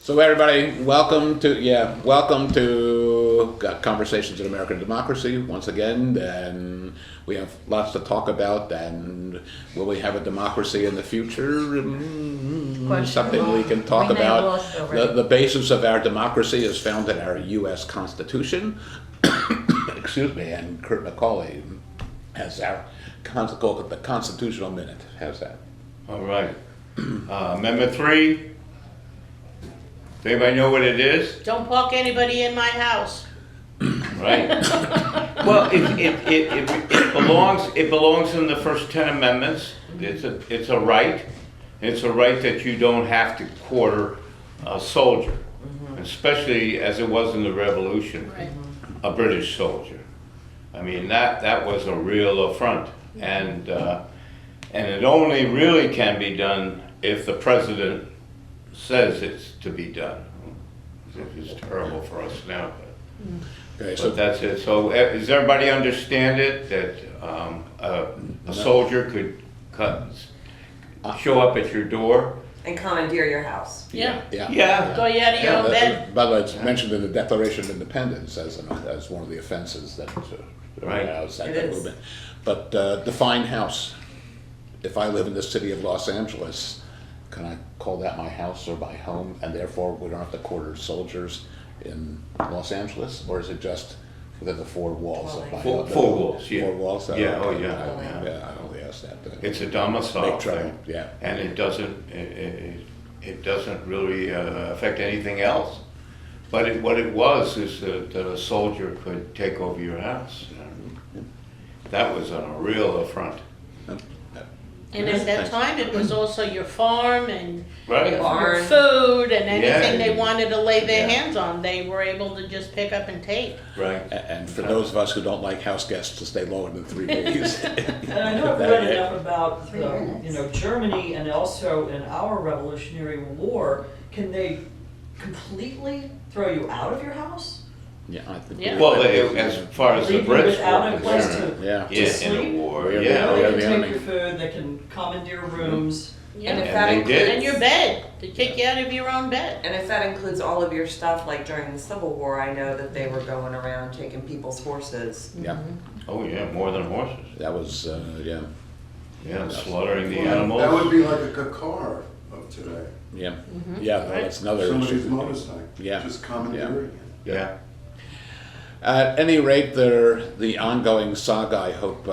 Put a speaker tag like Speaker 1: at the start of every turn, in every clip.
Speaker 1: So everybody, welcome to Conversations in American Democracy once again. And we have lots to talk about. And will we have a democracy in the future? Something we can talk about. The basis of our democracy is found in our U.S. Constitution. Excuse me, and Kurt McCauley has our the Constitutional Minute. How's that?
Speaker 2: All right. Amendment 3. Does anybody know what it is?
Speaker 3: Don't park anybody in my house.
Speaker 2: Right. Well, it belongs in the first 10 amendments. It's a right. It's a right that you don't have to quarter a soldier, especially as it was in the Revolution,
Speaker 3: Right.
Speaker 2: a British soldier. I mean, that was a real affront, and it only really can be done if the president says it's to be done. It's terrible for us now, but that's it. So does everybody understand it, that a soldier could show up at your door
Speaker 4: and commandeer your house?
Speaker 3: Yeah.
Speaker 2: Yeah.
Speaker 3: Go out of your own bed.
Speaker 1: By the way, it's mentioned in the Declaration of Independence as one of the offenses that
Speaker 2: Right.
Speaker 1: aroused that
Speaker 4: It is.
Speaker 1: movement. But define house. If I live in the city of Los Angeles, can I call that my house or my home, and therefore we don't have to quarter soldiers in Los Angeles, or is it just within the four walls of my
Speaker 2: Four
Speaker 1: house?
Speaker 2: walls, yeah.
Speaker 1: 4 walls.
Speaker 2: Yeah, oh,
Speaker 1: okay.
Speaker 2: yeah.
Speaker 1: I only asked that.
Speaker 2: It's a domicile
Speaker 1: Make trouble.
Speaker 2: thing.
Speaker 1: Yeah.
Speaker 2: And it doesn't really affect anything else. But what it was is that a soldier could take over your house. That was a real affront.
Speaker 3: And at that time, it was also your farm and
Speaker 2: Right.
Speaker 3: your
Speaker 4: Barn.
Speaker 3: food and anything
Speaker 2: Yeah.
Speaker 3: they wanted to lay their
Speaker 2: Yeah.
Speaker 3: hands on, they were able to just pick up and take.
Speaker 2: Right.
Speaker 1: And for those of us who don't like house guests to stay longer than 3 days.
Speaker 5: And I know I've read enough about, Germany and also in our Revolutionary War. Can they completely throw you out of your house?
Speaker 1: Yeah, I think.
Speaker 3: Yeah.
Speaker 2: Well, as far as the
Speaker 5: Leave you
Speaker 2: Brits
Speaker 5: without
Speaker 2: were
Speaker 5: a place
Speaker 2: concerned.
Speaker 5: to
Speaker 1: Yeah.
Speaker 2: Yeah, in
Speaker 5: sleep?
Speaker 2: the war.
Speaker 1: Yeah,
Speaker 5: They
Speaker 2: Yeah.
Speaker 1: yeah.
Speaker 5: can
Speaker 1: the
Speaker 5: take
Speaker 1: enemy.
Speaker 5: your food, they can commandeer rooms.
Speaker 3: Yeah.
Speaker 4: And if
Speaker 2: And
Speaker 4: that
Speaker 2: they
Speaker 4: includes,
Speaker 2: did.
Speaker 3: And your bed, to kick you out of your own bed.
Speaker 4: and if that includes all of your stuff, like during the Civil War, I know that they were going around taking people's horses.
Speaker 1: Yeah,
Speaker 2: Oh yeah, more than horses.
Speaker 1: that was, yeah,
Speaker 2: Yeah, slaughtering the
Speaker 6: Well,
Speaker 2: animals.
Speaker 6: that would be like a car of today.
Speaker 1: yeah, yeah, well, that's another
Speaker 6: Somebody's
Speaker 1: issue.
Speaker 6: motorcycle.
Speaker 1: Yeah.
Speaker 6: Just commandeering it.
Speaker 2: Yeah.
Speaker 1: At any rate, the ongoing saga, I hope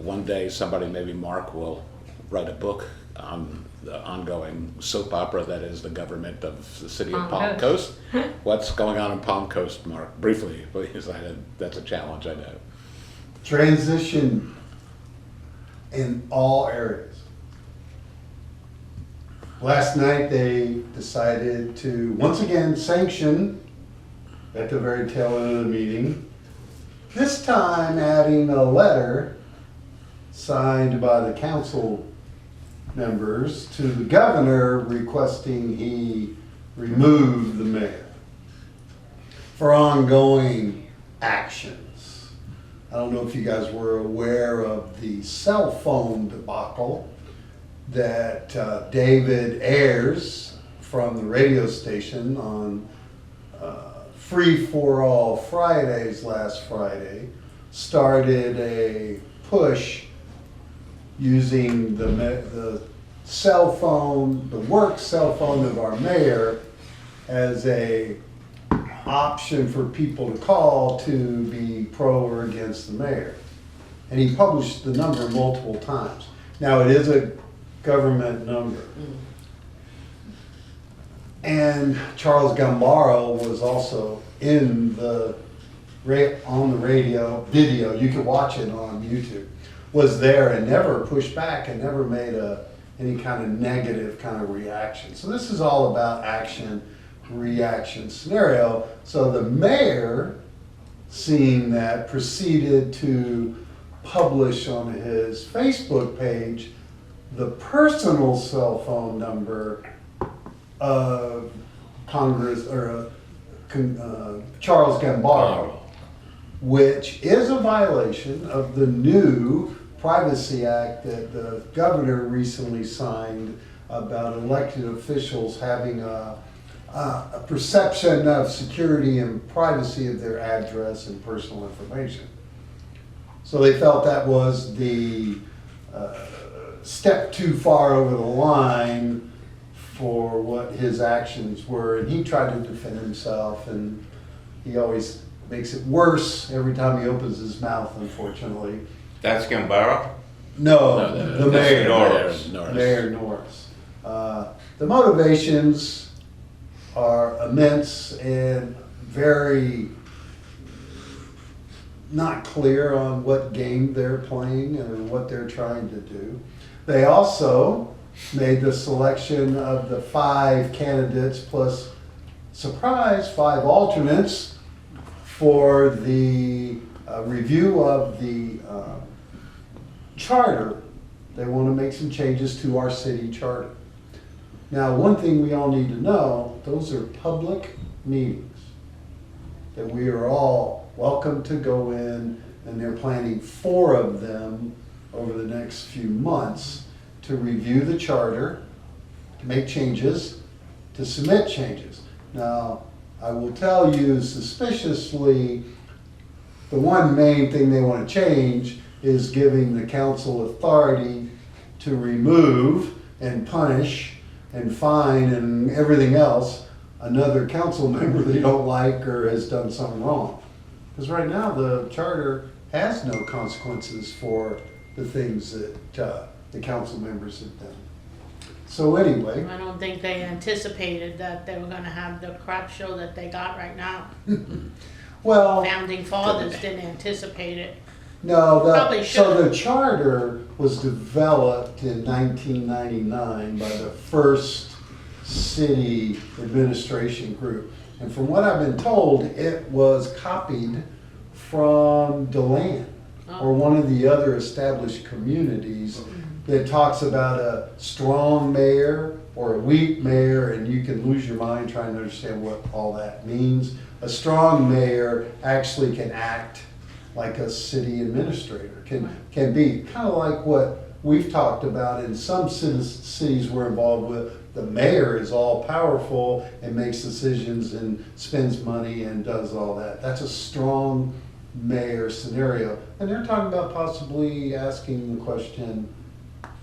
Speaker 1: one day somebody, maybe Mark, will write a book on the ongoing soap opera that is the government of the city of Palm Coast. What's going on in Palm Coast, Mark? Briefly, because that's a challenge, I know.
Speaker 7: Transition in all areas. Last night they decided to once again sanction at the very tail end of the meeting, this time adding a letter signed by the council members to the governor requesting he remove the mayor for ongoing actions. I don't know if you guys were aware of the cell phone debacle that David Ayers from the radio station on Free for All Fridays last Friday started a push using the cell phone, the work cell phone of our mayor as a option for people to call to be pro or against the mayor. And he published the number multiple times. Now it is a government number. And Charles Gambaro was also on the radio video, you can watch it on YouTube, was there and never pushed back and never made any kind of negative kind of reaction. So this is all about action, reaction scenario. So the mayor, seeing that, proceeded to publish on his Facebook page the personal cell phone number of Charles Gambaro, which is a violation of the new Privacy Act that the governor recently signed about elected officials having a a perception of security and privacy of their address and personal information. So they felt that was the step too far over the line for what his actions were, and he tried to defend himself, and he always makes it worse every time he opens his mouth, unfortunately.
Speaker 2: That's Gambaro?
Speaker 7: No,
Speaker 1: No,
Speaker 7: the
Speaker 2: that's
Speaker 7: mayor.
Speaker 2: Norris.
Speaker 7: Mayor Norris. The motivations are immense and very not clear on what game they're playing or what they're trying to do. They also made the selection of the 5 candidates plus, surprise, 5 alternates for the review of the charter. They want to make some changes to our city charter. Now, one thing we all need to know, those are public meetings that we are all welcome to go in, and they're planning 4 of them over the next few months to review the charter, to make changes, to submit changes. Now, I will tell you suspiciously, the one main thing they want to change is giving the council authority to remove and punish and fine and everything else another council member they don't like or has done something wrong. Because right now the charter has no consequences for the things that the council members have done. So anyway,
Speaker 3: I don't think they anticipated that they were gonna have the crap show that they got right now.
Speaker 7: well,
Speaker 3: Founding fathers didn't anticipate it.
Speaker 7: no,
Speaker 3: Probably
Speaker 7: so
Speaker 3: should've.
Speaker 7: the charter was developed in 1999 by the first city administration group. And from what I've been told, it was copied from DeLand or one of the other established communities that talks about a strong mayor or a weak mayor, and you can lose your mind trying to understand what all that means. A strong mayor actually can act like a city administrator, can be kind of like what we've talked about in some cities we're involved with. The mayor is all powerful and makes decisions and spends money and does all that. That's a strong mayor scenario. And they're talking about possibly asking the question,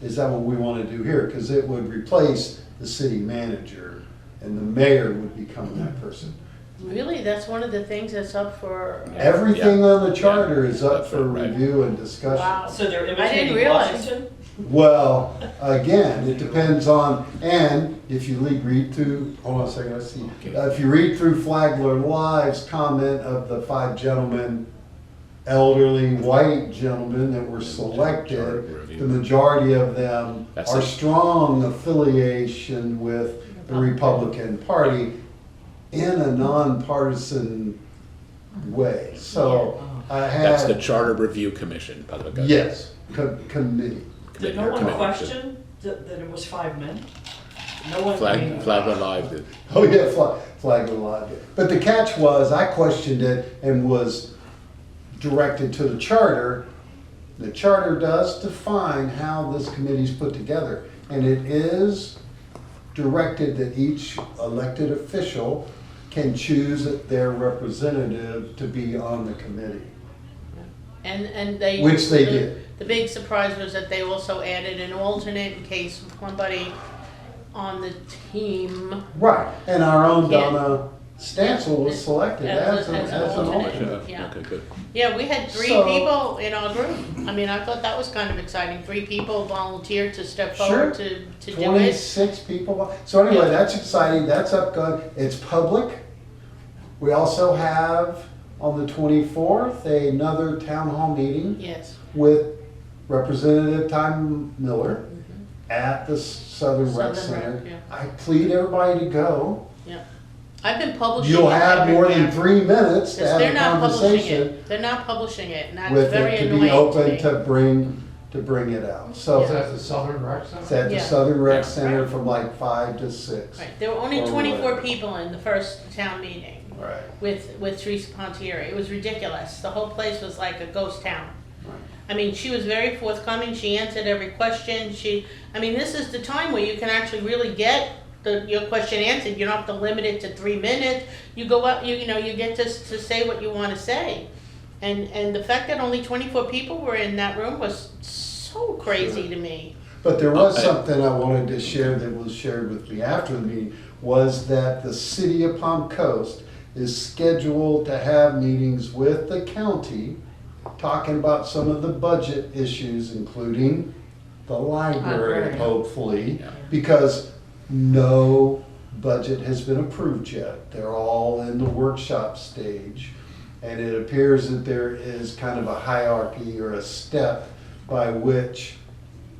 Speaker 7: is that what we want to do here? Because it would replace the city manager and the mayor would become that person.
Speaker 3: Really, that's one of the things that's up for.
Speaker 7: Everything on the charter is up
Speaker 1: That's
Speaker 7: for
Speaker 1: right.
Speaker 7: review and discussion.
Speaker 3: Wow.
Speaker 5: So they're
Speaker 3: didn't
Speaker 5: imitating
Speaker 3: realize.
Speaker 5: Washington?
Speaker 7: Well, again, it depends on, and if you read through, hold on a second, let's see. If you read through Flagler Live's comment of the 5 gentlemen, elderly white gentlemen that were selected, the majority of them are strong affiliation with the Republican Party in a nonpartisan way. So I
Speaker 1: That's the
Speaker 7: had,
Speaker 1: Charter Review Commission, by the way.
Speaker 7: yes, committee.
Speaker 5: Did no one question that it was 5 men? No one, I mean,
Speaker 1: Flagler Live did.
Speaker 7: Oh yeah, Flagler Live. But the catch was, I questioned it and was directed to the charter. The charter does define how this committee's put together, and it is directed that each elected official can choose their representative to be on the committee,
Speaker 3: And they.
Speaker 7: which they did.
Speaker 3: The big surprise was that they also added an alternate in case somebody on the team.
Speaker 7: Right, and our own
Speaker 3: Yeah.
Speaker 7: Donna Stansel was selected as an alternate.
Speaker 3: Yeah.
Speaker 1: Okay, good.
Speaker 3: Yeah, we had 3
Speaker 7: So-
Speaker 3: people in our group. I mean, I thought that was kind of exciting. 3 people volunteered to step forward to do it.
Speaker 7: 26 people. So anyway, that's exciting. That's up good. It's public. We also have on the 24th another town hall meeting
Speaker 3: Yes.
Speaker 7: with Representative Ty Miller at the Southern Rec
Speaker 3: Southern Rec,
Speaker 7: Center.
Speaker 3: yeah.
Speaker 7: I plead everybody to go.
Speaker 3: Yeah. I've been publishing.
Speaker 7: You'll
Speaker 3: it
Speaker 7: have more than
Speaker 3: everywhere.
Speaker 7: 3 minutes to
Speaker 3: Because
Speaker 7: have
Speaker 3: they're
Speaker 7: a
Speaker 3: not publishing
Speaker 7: conversation
Speaker 3: it. They're not publishing it, and that's
Speaker 7: with
Speaker 3: very
Speaker 7: it to
Speaker 3: annoying
Speaker 7: be
Speaker 3: to
Speaker 7: open
Speaker 3: me.
Speaker 7: to bring it out. So
Speaker 3: Yeah.
Speaker 6: At the Southern Rec Center?
Speaker 7: it's at the
Speaker 3: Yeah.
Speaker 7: Southern Rec
Speaker 1: Yeah.
Speaker 7: Center
Speaker 3: Right.
Speaker 7: from like 5 to 6.
Speaker 3: Right. There were only
Speaker 7: Or
Speaker 3: 24
Speaker 7: whatever.
Speaker 3: people in the first town meeting
Speaker 7: Right.
Speaker 3: with Teresa Pontieri. It was ridiculous. The whole place was like a ghost town.
Speaker 7: Right.
Speaker 3: I mean, she was very forthcoming. She answered every question. I mean, this is the time where you can actually really get your question answered. You don't have to limit it to 3 minutes. You go up, you know, you get to say what you want to say. And the fact that only 24 people were in that room was so crazy to me.
Speaker 7: But there was
Speaker 1: Okay.
Speaker 7: something I wanted to share that was shared with me after the meeting, was that the city of Palm Coast is scheduled to have meetings with the county, talking about some of the budget issues, including the library,
Speaker 3: Library.
Speaker 7: hopefully,
Speaker 1: Yeah.
Speaker 7: because no budget has been approved yet. They're all in the workshop stage. And it appears that there is kind of a hierarchy or a step by which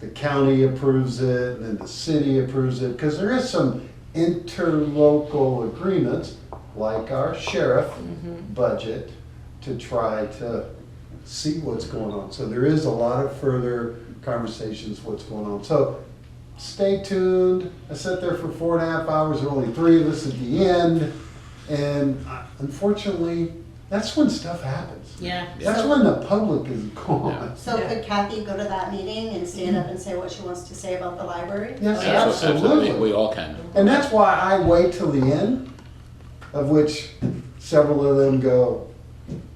Speaker 7: the county approves it and then the city approves it. Because there is some interlocal agreements, like our sheriff budget, to try to see what's going on. So there is a lot of further conversations what's going on. So stay tuned. I sat there for 4.5 hours, there were only 3 of us at the end. And unfortunately, that's when stuff happens.
Speaker 3: Yeah.
Speaker 7: That's when the public is gone.
Speaker 8: So could Kathy go to that meeting and stand up and say what she wants to say about the library?
Speaker 7: Yes,
Speaker 1: Absolutely,
Speaker 7: absolutely.
Speaker 1: we all can.
Speaker 7: And that's why I wait till the end, of which several of them go,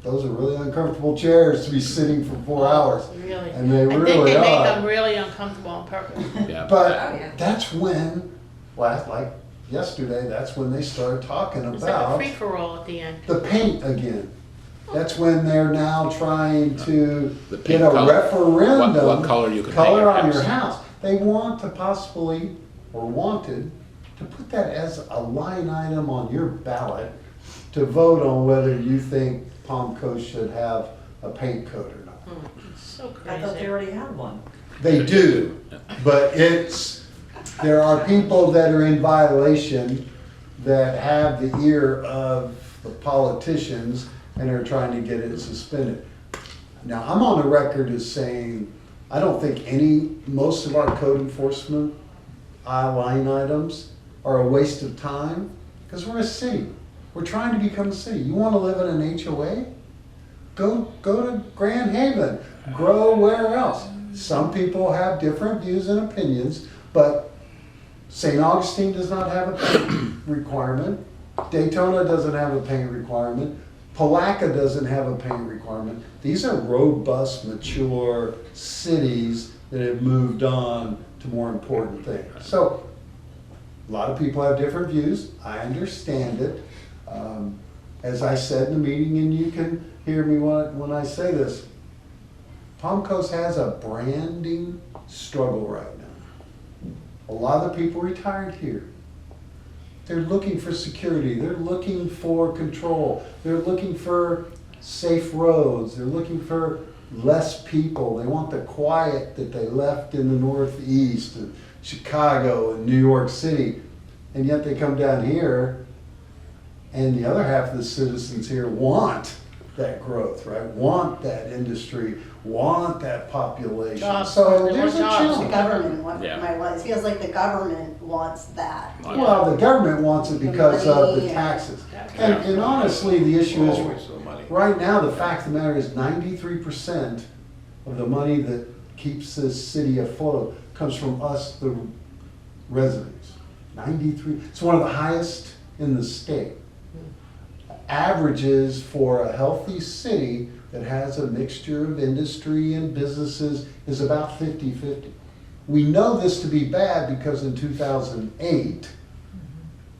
Speaker 7: those are really uncomfortable chairs to be sitting for 4 hours.
Speaker 3: Really.
Speaker 7: And they
Speaker 3: I think
Speaker 7: really
Speaker 3: they make
Speaker 7: are.
Speaker 3: them really uncomfortable on purpose.
Speaker 1: Yeah.
Speaker 7: But
Speaker 4: Oh, yeah.
Speaker 7: that's when, like yesterday, that's when they started talking
Speaker 3: It's like a
Speaker 7: about
Speaker 3: free-for-all at the end.
Speaker 7: the paint again. That's when they're now trying to
Speaker 1: The
Speaker 7: get
Speaker 1: paint
Speaker 7: a
Speaker 1: color.
Speaker 7: referendum.
Speaker 1: What color you can paint
Speaker 7: color
Speaker 1: your
Speaker 7: on
Speaker 1: house.
Speaker 7: your house. They want to possibly, or wanted, to put that as a line item on your ballot to vote on whether you think Palm Coast should have a paint coat or not.
Speaker 3: It's so
Speaker 5: I thought they
Speaker 3: crazy.
Speaker 5: already had one.
Speaker 7: They do, but there are people that are in violation that have the ear of the politicians and are trying to get it suspended. Now, I'm on the record as saying, I don't think most of our code enforcement line items are a waste of time, because we're a city. We're trying to become a city. You want to live in an HOA? Go to Grand Haven, grow where else. Some people have different views and opinions, but St. Augustine does not have a paint requirement. Daytona doesn't have a paint requirement. Palaca doesn't have a paint requirement. These are robust, mature cities that have moved on to more important things. So, a lot of people have different views. I understand it. As I said in the meeting, and you can hear me when I say this, Palm Coast has a branding struggle right now. A lot of the people retired here. They're looking for security, they're looking for control, they're looking for safe roads, they're looking for less people. They want the quiet that they left in the Northeast and Chicago and New York City. And yet they come down here, and the other half of the citizens here want that growth, right? Want that industry, want that population.
Speaker 3: Jobs.
Speaker 7: So
Speaker 3: They
Speaker 7: there's a
Speaker 3: want jobs.
Speaker 8: The
Speaker 7: challenge.
Speaker 8: government,
Speaker 1: Yeah.
Speaker 8: it feels like the government wants that.
Speaker 7: Well, the government wants it because of the
Speaker 8: money.
Speaker 7: taxes.
Speaker 1: Yeah.
Speaker 7: And honestly, the issue is,
Speaker 2: Always the money.
Speaker 7: right now, the fact of the matter is 93% of the money that keeps this city afloat comes from us, the residents. 93, it's one of the highest in the state. Averages for a healthy city that has a mixture of industry and businesses is about 50-50. We know this to be bad because in 2008,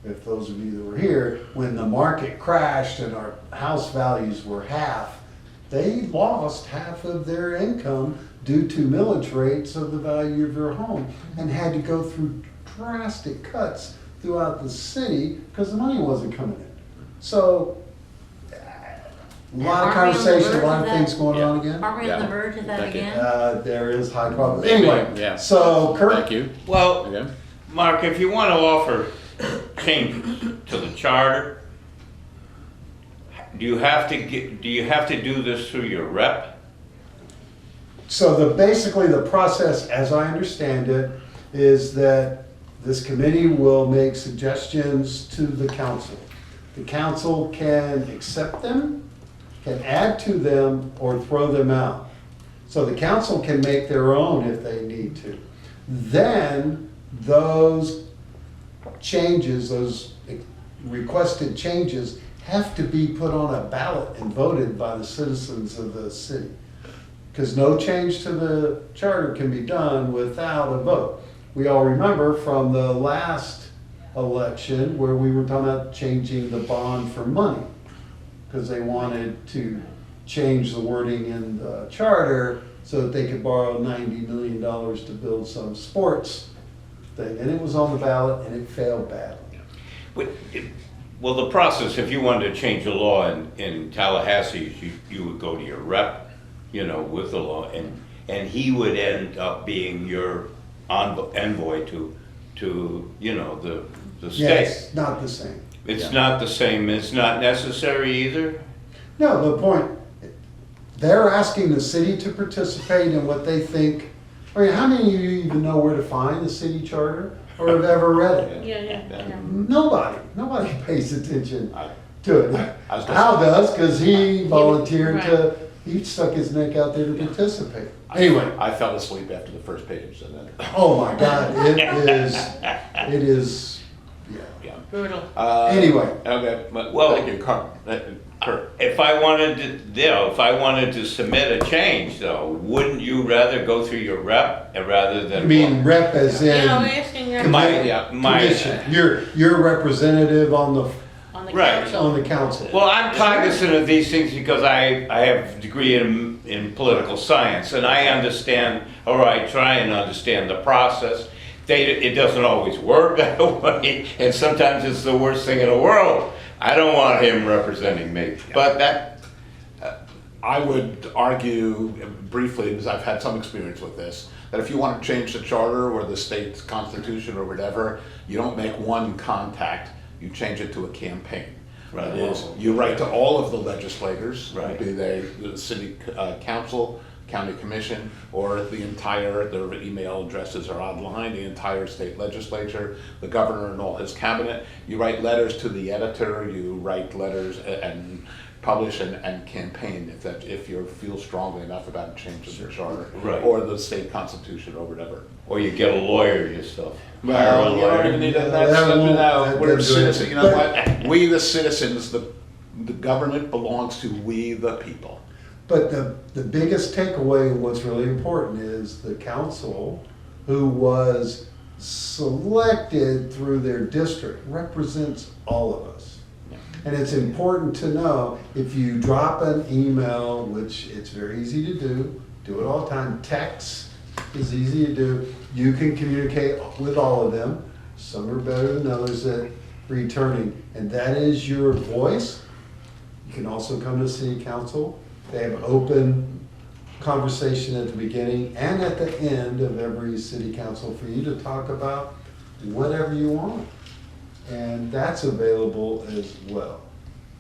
Speaker 7: if those of you that were here, when the market crashed and our house values were half, they lost half of their income due to millage rates of the value of their home and had to go through drastic cuts throughout the city because the money wasn't coming in. So, a lot of
Speaker 9: Aren't we on the
Speaker 7: conversation, a
Speaker 9: verge
Speaker 7: lot
Speaker 9: of
Speaker 7: of
Speaker 9: that?
Speaker 7: things going on again.
Speaker 9: Aren't we on the
Speaker 1: Yeah.
Speaker 9: verge of that
Speaker 1: Thank you.
Speaker 9: again?
Speaker 7: There is high probability.
Speaker 1: Maybe,
Speaker 7: Anyway,
Speaker 1: yeah.
Speaker 7: so Kurt,
Speaker 1: Thank you.
Speaker 2: Well,
Speaker 1: Okay.
Speaker 2: Mark, if you want to offer changes to the charter, do you have to do this through your rep?
Speaker 7: so basically the process, as I understand it, is that this committee will make suggestions to the council. The council can accept them, can add to them, or throw them out. So the council can make their own if they need to. Then those changes, those requested changes, have to be put on a ballot and voted by the citizens of the city. Because no change to the charter can be done without a vote. We all remember from the last election where we were talking about changing the bond for money, because they wanted to change the wording in the charter so that they could borrow $90 million to build some sports thing. And it was on the ballot and it failed badly.
Speaker 2: Well, the process, if you wanted to change the law in Tallahassee, you would go to your rep, you know, with the law, and he would end up being your envoy to you know, the state.
Speaker 7: Yes, not the same.
Speaker 2: It's not the same, it's not necessary either?
Speaker 7: No, the point, they're asking the city to participate in what they think. I mean, how many of you even know where to find the city charter or have ever read it?
Speaker 3: Yeah.
Speaker 7: Nobody pays attention to it.
Speaker 1: I was gonna
Speaker 7: Al
Speaker 1: say-
Speaker 7: does, because he volunteered
Speaker 3: Right.
Speaker 7: he stuck his neck out there to participate. Anyway,
Speaker 1: I fell asleep after the first page, and then.
Speaker 7: oh my God, it is, yeah.
Speaker 1: Yeah.
Speaker 3: Brutal.
Speaker 7: Anyway.
Speaker 1: Okay, but,
Speaker 2: Well-
Speaker 1: thank you, Kurt.
Speaker 2: If I wanted to, you know, if I wanted to submit a change though, wouldn't you rather go through your rep rather than?
Speaker 7: I mean, rep as in.
Speaker 3: Yeah, we're asking your,
Speaker 2: My
Speaker 7: Commission. You're representative on the
Speaker 3: on the
Speaker 2: Right.
Speaker 3: council.
Speaker 7: council.
Speaker 2: Well, I'm cognizant of these things because I have a degree in political science, and I understand, or I try and understand the process. It doesn't always work that way, and sometimes it's the worst thing in the world. I don't want him representing me, but that,
Speaker 1: I would argue briefly, because I've had some experience with this, that if you want to change the charter or the state's constitution or whatever, you don't make one contact, you change it to a campaign.
Speaker 2: Right.
Speaker 1: That is, you write to all of the legislators,
Speaker 2: Right.
Speaker 1: be they the city council, county commission, or their email addresses are online, the entire state legislature, the governor and all his cabinet. You write letters to the editor, you write letters and publish and campaign if you feel strongly enough about changing the charter.
Speaker 2: Right.
Speaker 1: Or the state constitution or whatever.
Speaker 2: or you get a lawyer yourself. Hire a
Speaker 1: Well, you don't
Speaker 2: lawyer.
Speaker 1: even need that,
Speaker 7: That
Speaker 1: we're
Speaker 7: doesn't do
Speaker 1: citizens,
Speaker 7: it.
Speaker 1: you know what? We the citizens, the government belongs to we the people.
Speaker 7: But the biggest takeaway, and what's really important, is the council, who was selected through their district, represents all of us. And it's important to know, if you drop an email, which it's very easy to do it all the time, text is easy to do, you can communicate with all of them. Some are better than others at returning, and that is your voice. You can also come to city council. They have open conversation at the beginning and at the end of every city council for you to talk about whatever you want. And that's available as well.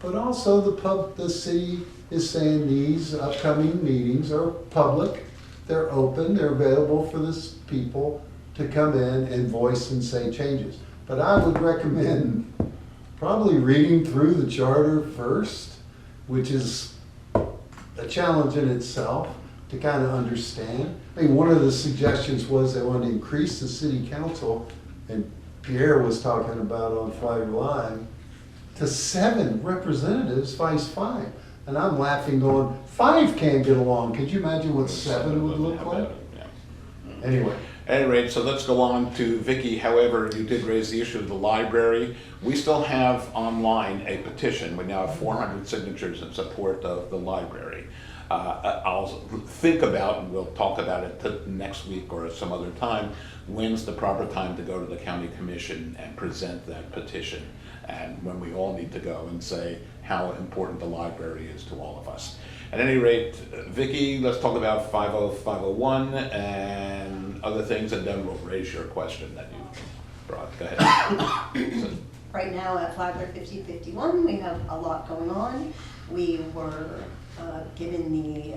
Speaker 7: But also the city is saying these upcoming meetings are public, they're open, they're available for the people to come in and voice and say changes. But I would recommend probably reading through the charter first, which is a challenge in itself to kind of understand. I mean, one of the suggestions was they wanted to increase the city council, and Pierre was talking about on Flagler Live, to 7 representatives, vice 5. And I'm laughing going, 5 can't get along. Could you imagine what 7 would look like?
Speaker 1: Yeah.
Speaker 7: Anyway.
Speaker 1: At any rate, so let's go on to Vicky. However, you did raise the issue of the library. We still have online a petition. We now have 400 signatures in support of the library. I'll think about, and we'll talk about it next week or some other time, when's the proper time to go to the county commission and present that petition, and when we all need to go and say how important the library is to all of us. At any rate, Vicky, let's talk about 50501 and other things, and then we'll raise your question that you brought. Go ahead.
Speaker 8: Right now at Flagler 5051, we have a lot going on. We were given the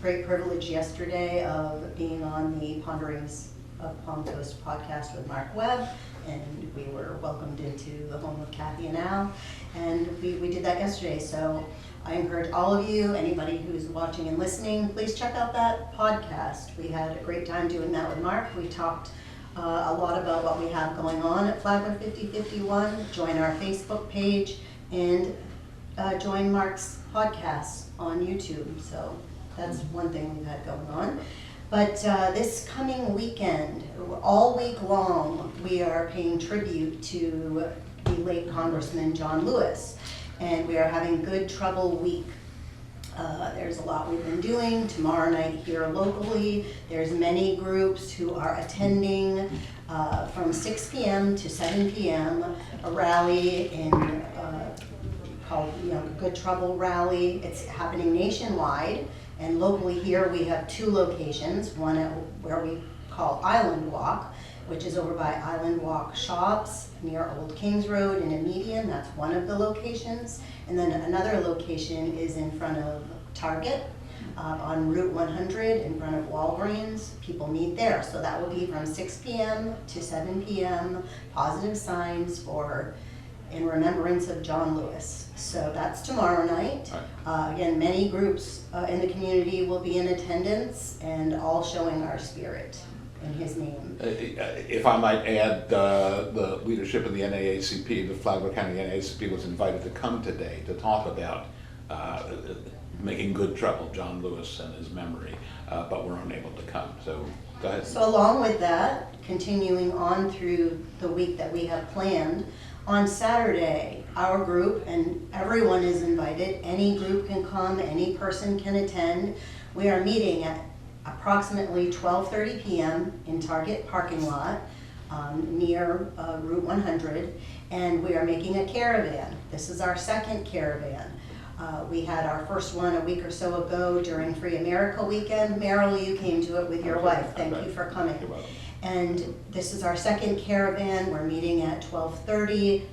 Speaker 8: great privilege yesterday of being on the Ponderings of Palm Coast podcast with Mark Webb, and we were welcomed into the home of Kathy and Al, and we did that yesterday. So I encourage all of you, anybody who's watching and listening, please check out that podcast. We had a great time doing that with Mark. We talked a lot about what we have going on at Flagler 5051. Join our Facebook page and join Mark's podcast on YouTube. So that's one thing we've had going on. But this coming weekend, all week long, we are paying tribute to the late Congressman John Lewis. And we are having Good Trouble Week. There's a lot we've been doing. Tomorrow night here locally, there's many groups who are attending from 6 p.m. to 7 p.m. a rally called Good Trouble Rally. It's happening nationwide, and locally here we have two locations. One where we call Island Walk, which is over by Island Walk Shops near Old Kings Road in a median. That's one of the locations. And then another location is in front of Target on Route 100 in front of Walgreens. People meet there. So that will be from 6 p.m. to 7 p.m. Positive signs in remembrance of John Lewis. So that's tomorrow night. Again, many groups in the community will be in attendance and all showing our spirit in his name.
Speaker 1: If I might add, the leadership of the NAACP, the Flagler County NAACP, was invited to come today to talk about making good trouble, John Lewis and his memory, but were unable to come. So go ahead.
Speaker 8: So along with that, continuing on through the week that we have planned, on Saturday, our group, and everyone is invited, any group can come, any person can attend. We are meeting at approximately 12:30 p.m. in Target parking lot near Route 100, and we are making a caravan. This is our second caravan. We had our first one a week or so ago during Free America Weekend. Meryl, you came to it with your wife. Thank you for coming.
Speaker 1: You're welcome.
Speaker 8: And this is our second caravan. We're meeting at 12:30.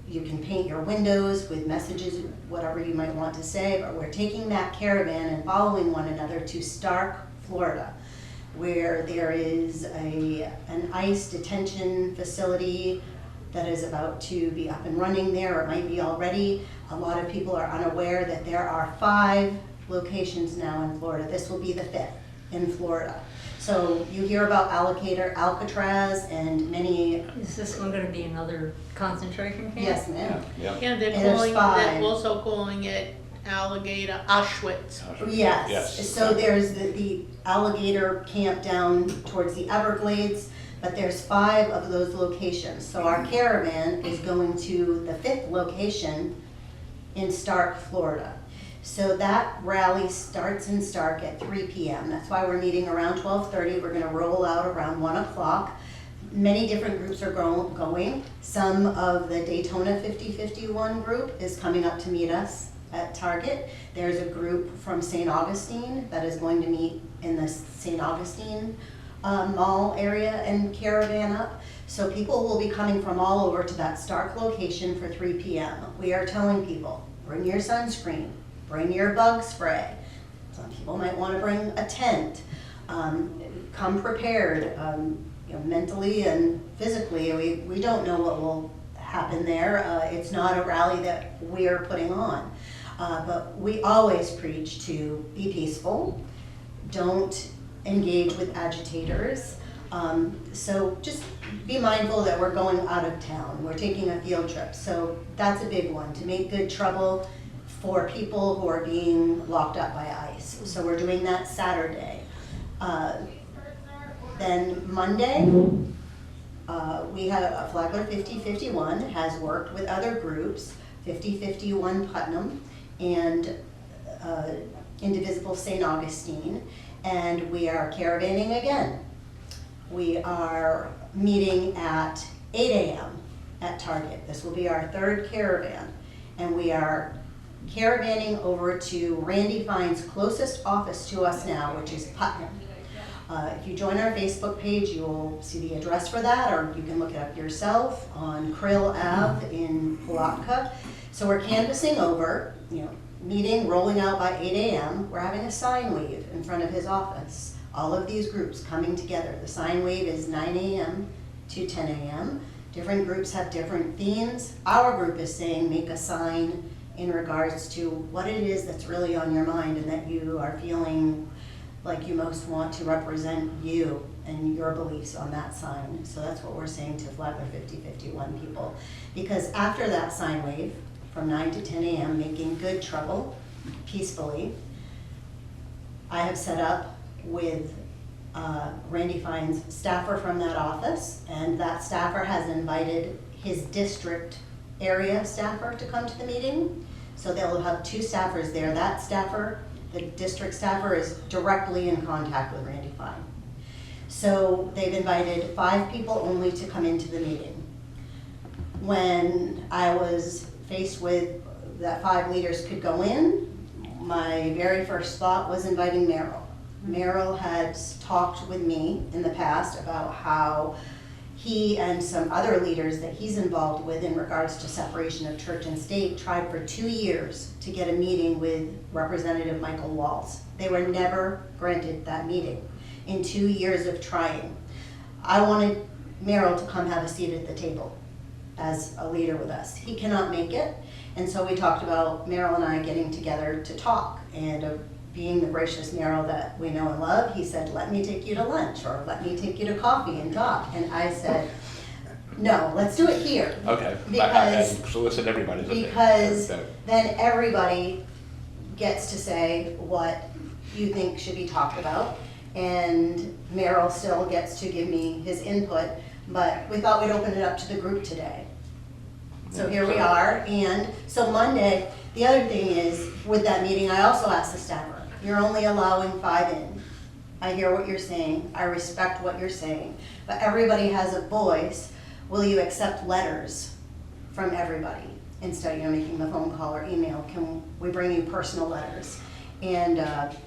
Speaker 8: You can paint your windows with messages, whatever you might want to say, but we're taking that caravan and following one another to Stark, Florida, where there is an ICE detention facility that is about to be up and running there, or might be already. A lot of people are unaware that there are 5 locations now in Florida. This will be the 5th in Florida. So you hear about Alcatraz and many.
Speaker 9: Is this one going to be another concentration camp?
Speaker 8: Yes, ma'am.
Speaker 1: Yeah.
Speaker 3: Yeah,
Speaker 8: And there's 5.
Speaker 3: they're also calling it alligator Auschwitz.
Speaker 8: Yes. So there's the alligator camp down towards the Everglades, but there's 5 of those locations. So our caravan is going to the 5th location in Stark, Florida. So that rally starts in Stark at 3 p.m. That's why we're meeting around 12:30. We're going to roll out around 1 o'clock. Many different groups are going. Some of the Daytona 5051 group is coming up to meet us at Target. There's a group from St. Augustine that is going to meet in the St. Augustine mall area and caravan up. So people will be coming from all over to that Stark location for 3 p.m. We are telling people, bring your sunscreen, bring your bug spray. Some people might want to bring a tent. Come prepared, mentally and physically. We don't know what will happen there. It's not a rally that we are putting on. But we always preach to be peaceful. Don't engage with agitators. So just be mindful that we're going out of town. We're taking a field trip. So that's a big one, to make good trouble for people who are being locked up by ICE. So we're doing that Saturday. Then Monday, we have Flagler 5051 has worked with other groups, 5051 Putnam and Indivisible St. Augustine, and we are caravanning again. We are meeting at 8 a.m. at Target. This will be our 3rd caravan, and we are caravanning over to Randy Fine's closest office to us now, which is Putnam. If you join our Facebook page, you will see the address for that, or you can look it up yourself on Krill Ave in Palatka. So we're canvassing over, meeting, rolling out by 8 a.m. We're having a sign wave in front of his office. All of these groups coming together. The sign wave is 9 a.m. to 10 a.m. Different groups have different themes. Our group is saying make a sign in regards to what it is that's really on your mind and that you are feeling like you most want to represent you and your beliefs on that sign. So that's what we're saying to Flagler 5051 people. Because after that sign wave, from 9 to 10 a.m., making good trouble peacefully, I have set up with Randy Fine's staffer from that office, and that staffer has invited his district area staffer to come to the meeting. So they'll have 2 staffers there. That staffer, the district staffer, is directly in contact with Randy Fine. So they've invited 5 people only to come into the meeting. When I was faced with that 5 leaders could go in, my very first thought was inviting Merrill. Merrill has talked with me in the past about how he and some other leaders that he's involved with in regards to separation of church and state tried for 2 years to get a meeting with Representative Michael Walz. They were never granted that meeting in 2 years of trying. I wanted Merrill to come have a seat at the table as a leader with us. He cannot make it, and so we talked about Merrill and I getting together to talk, and being the gracious Merrill that we know and love, he said, let me take you to lunch, or let me take you to coffee and talk. And I said, no, let's do it here.
Speaker 1: Okay,
Speaker 8: Because-
Speaker 1: and solicit everybody's opinion.
Speaker 8: Because
Speaker 1: That-
Speaker 8: then everybody gets to say what you think should be talked about, and Merrill still gets to give me his input, but we thought we'd open it up to the group today. So here we are, and so Monday, the other thing is, with that meeting, I also asked the staffer, you're only allowing 5 in. I hear what you're saying, I respect what you're saying, but everybody has a voice. Will you accept letters from everybody? Instead of making the phone call or email, can we bring you personal letters? And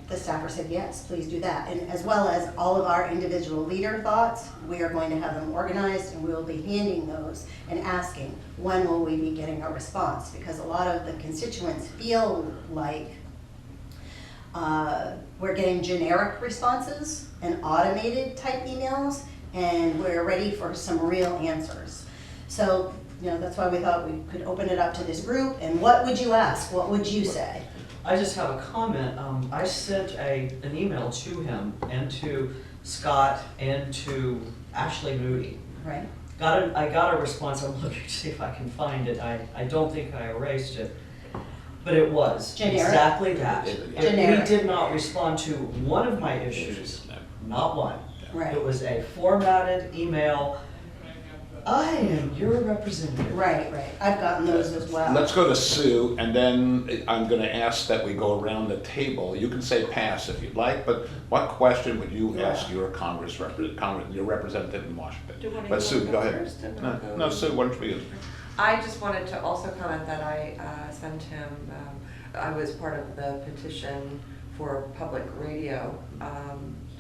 Speaker 8: the staffer said, yes, please do that. And as well as all of our individual leader thoughts, we are going to have them organized, and we will be handing those and asking, when will we be getting a response? Because a lot of the constituents feel like we're getting generic responses and automated type emails, and we're ready for some real answers. So, that's why we thought we could open it up to this group. And what would you ask? What would you say?
Speaker 5: I just have a comment. I sent an email to him and to Scott and to Ashley Moody.
Speaker 8: Right?
Speaker 5: I got a response. I'm looking to see if I can find it. I don't think I erased it. But it was
Speaker 8: Generic.
Speaker 5: exactly that.
Speaker 8: Generic.
Speaker 5: He did not respond to one of my issues, not one.
Speaker 8: Right.
Speaker 5: It was a formatted email. I am your representative.
Speaker 8: Right. I've gotten those as well.
Speaker 1: Let's go to Sue, and then I'm going to ask that we go around the table. You can say pass if you'd like, but what question would you ask your your representative in Washington?
Speaker 4: Do you want to
Speaker 1: But Sue, go ahead.
Speaker 4: first and I'll go?
Speaker 1: No, Sue, why don't you?
Speaker 4: I just wanted to also comment that I sent him, I was part of the petition for public radio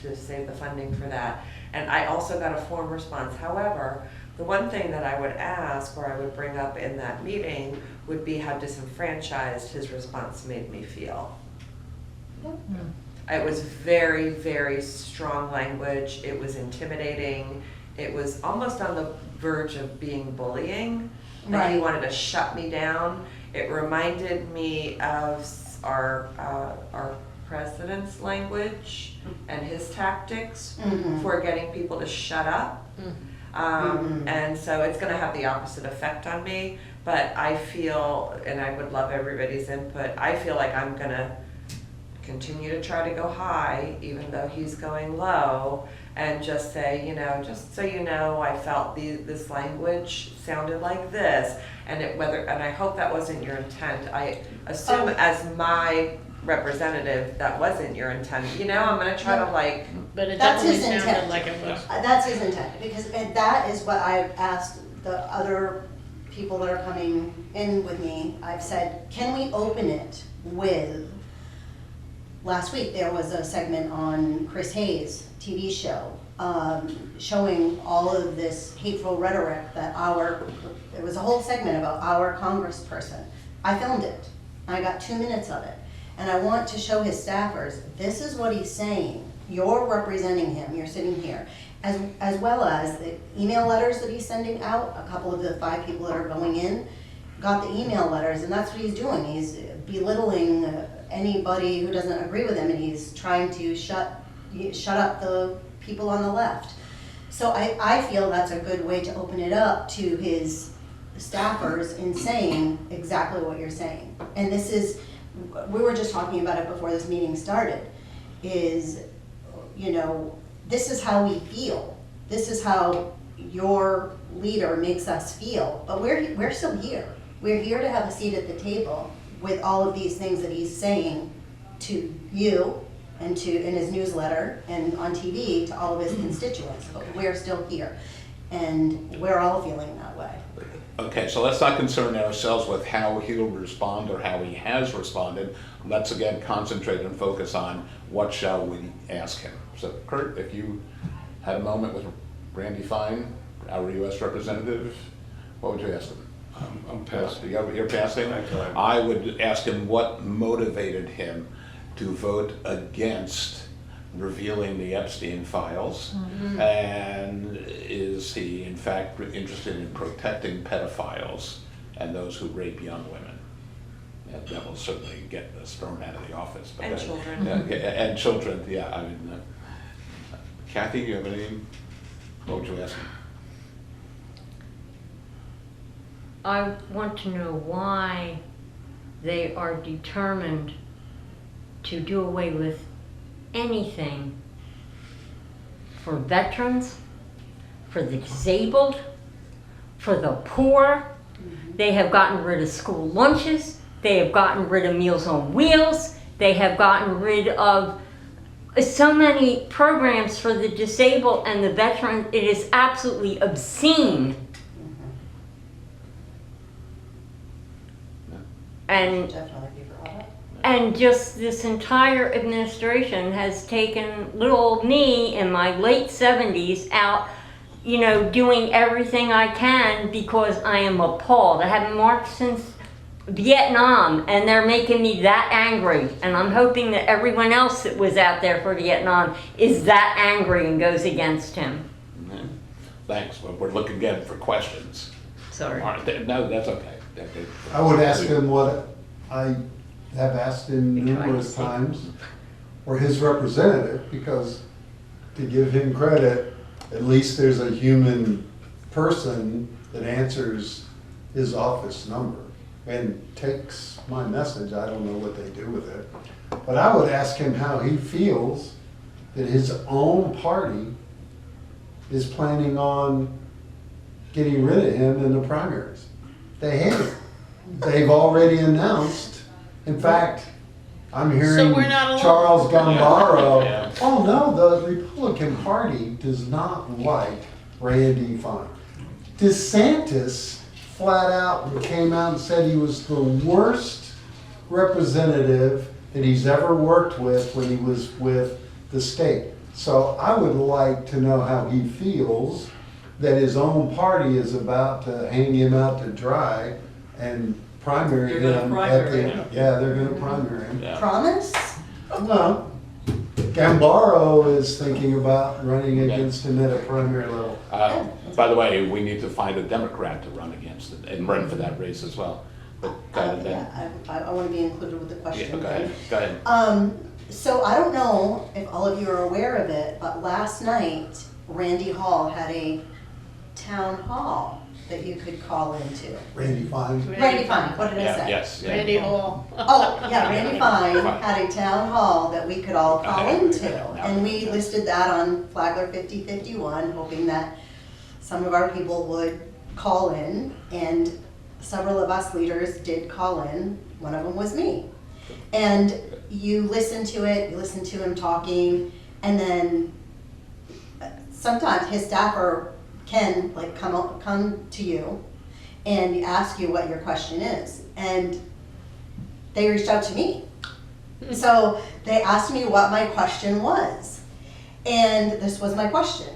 Speaker 4: to save the funding for that. And I also got a form response. However, the one thing that I would ask, or I would bring up in that meeting, would be how disenfranchised his response made me feel. It was very, very strong language. It was intimidating. It was almost on the verge of being bullying. Like he
Speaker 8: Right.
Speaker 4: wanted to shut me down. It reminded me of our president's language and his tactics for getting people to shut up. And so it's going to have the opposite effect on me, but I feel, and I would love everybody's input, I feel like I'm going to continue to try to go high, even though he's going low, and just say, just so you know, I felt this language sounded like this, and I hope that wasn't your intent. I assume as my representative, that wasn't your intent. I'm going to try to
Speaker 3: But it
Speaker 8: That's
Speaker 3: definitely
Speaker 8: his
Speaker 3: sounded
Speaker 8: intent.
Speaker 3: like it was.
Speaker 8: That's his intent, because that is what I've asked the other people that are coming in with me. I've said, can we open it with, last week there was a segment on Chris Hayes' TV show, showing all of this hateful rhetoric that there was a whole segment about our congressperson. I filmed it. I got 2 minutes of it. And I want to show his staffers, this is what he's saying. You're representing him, you're sitting here. As well as the email letters that he's sending out, a couple of the 5 people that are going in got the email letters, and that's what he's doing. He's belittling anybody who doesn't agree with him, and he's trying to shut up the people on the left. So I feel that's a good way to open it up to his staffers in saying exactly what you're saying. And this is, we were just talking about it before this meeting started, is, you know, this is how we feel. This is how your leader makes us feel. But we're still here. We're here to have a seat at the table with all of these things that he's saying to you and in his newsletter and on TV to all of his constituents. But we're still here. And we're all feeling that way.
Speaker 1: Okay, so let's not concern ourselves with how he'll respond or how he has responded. Let's again concentrate and focus on what shall we ask him. So Kurt, if you had a moment with Randy Fine, our U.S. representative, what would you ask him?
Speaker 2: I'm passing.
Speaker 1: You're passing?
Speaker 2: Okay.
Speaker 1: I would ask him what motivated him to vote against revealing the Epstein files, and is he in fact interested in protecting pedophiles and those who rape young women? That will certainly get us thrown out of the office. But
Speaker 4: And children.
Speaker 1: and children, yeah. I mean, Kathy, you have any? What would you ask him?
Speaker 9: I want to know why they are determined to do away with anything for veterans, for the disabled, for the poor. They have gotten rid of school lunches. They have gotten rid of Meals on Wheels. They have gotten rid of so many programs for the disabled and the veterans. It is absolutely obscene. And
Speaker 8: Definitely be brought up.
Speaker 9: And just this entire administration has taken little old me in my late 70s out, you know, doing everything I can because I am appalled. I haven't marched since Vietnam, and they're making me that angry. And I'm hoping that everyone else that was out there for Vietnam is that angry and goes against him.
Speaker 1: Thanks. Well, we're looking again for questions.
Speaker 9: Sorry.
Speaker 1: No, that's okay.
Speaker 7: I would ask him what I have asked him numerous times, or his representative, because to give him credit, at least there's a human person that answers his office number and takes my message. I don't know what they do with it. But I would ask him how he feels that his own party is planning on getting rid of him in the primaries. They hate him. They've already announced. In fact, I'm hearing
Speaker 3: we're not alone.
Speaker 7: Charles Gambaro.
Speaker 1: Yeah.
Speaker 7: Oh no, the Republican Party does not like Randy Fine. DeSantis flat out came out and said he was the worst representative that he's ever worked with when he was with the state. So I would like to know how he feels that his own party is about to hang him out to dry and primary
Speaker 5: They're gonna
Speaker 7: him.
Speaker 5: primary him.
Speaker 7: Yeah, they're gonna primary him.
Speaker 1: Yeah.
Speaker 8: Promise?
Speaker 7: No. Gambaro is thinking about running against him at a primary level.
Speaker 1: By the way, we need to find a Democrat to run against it and run for that race as well. But
Speaker 8: Yeah, I want to be included with the question.
Speaker 1: go ahead. Go ahead.
Speaker 8: So I don't know if all of you are aware of it, but last night, Randy Hall had a town hall that you could call into.
Speaker 7: Randy Fine.
Speaker 8: Randy Fine, what did I
Speaker 1: Yeah,
Speaker 8: say?
Speaker 1: yes. Yeah.
Speaker 3: Randy Hall.
Speaker 8: Oh, yeah, Randy Fine had a town hall that we could all call into. And we listed that on Flagler 5051, hoping that some of our people would call in. And several of us leaders did call in. One of them was me. And you listen to it, you listen to him talking, and then sometimes his staffer can like come to you and ask you what your question is. And they reached out to me. So they asked me what my question was. And this was my question.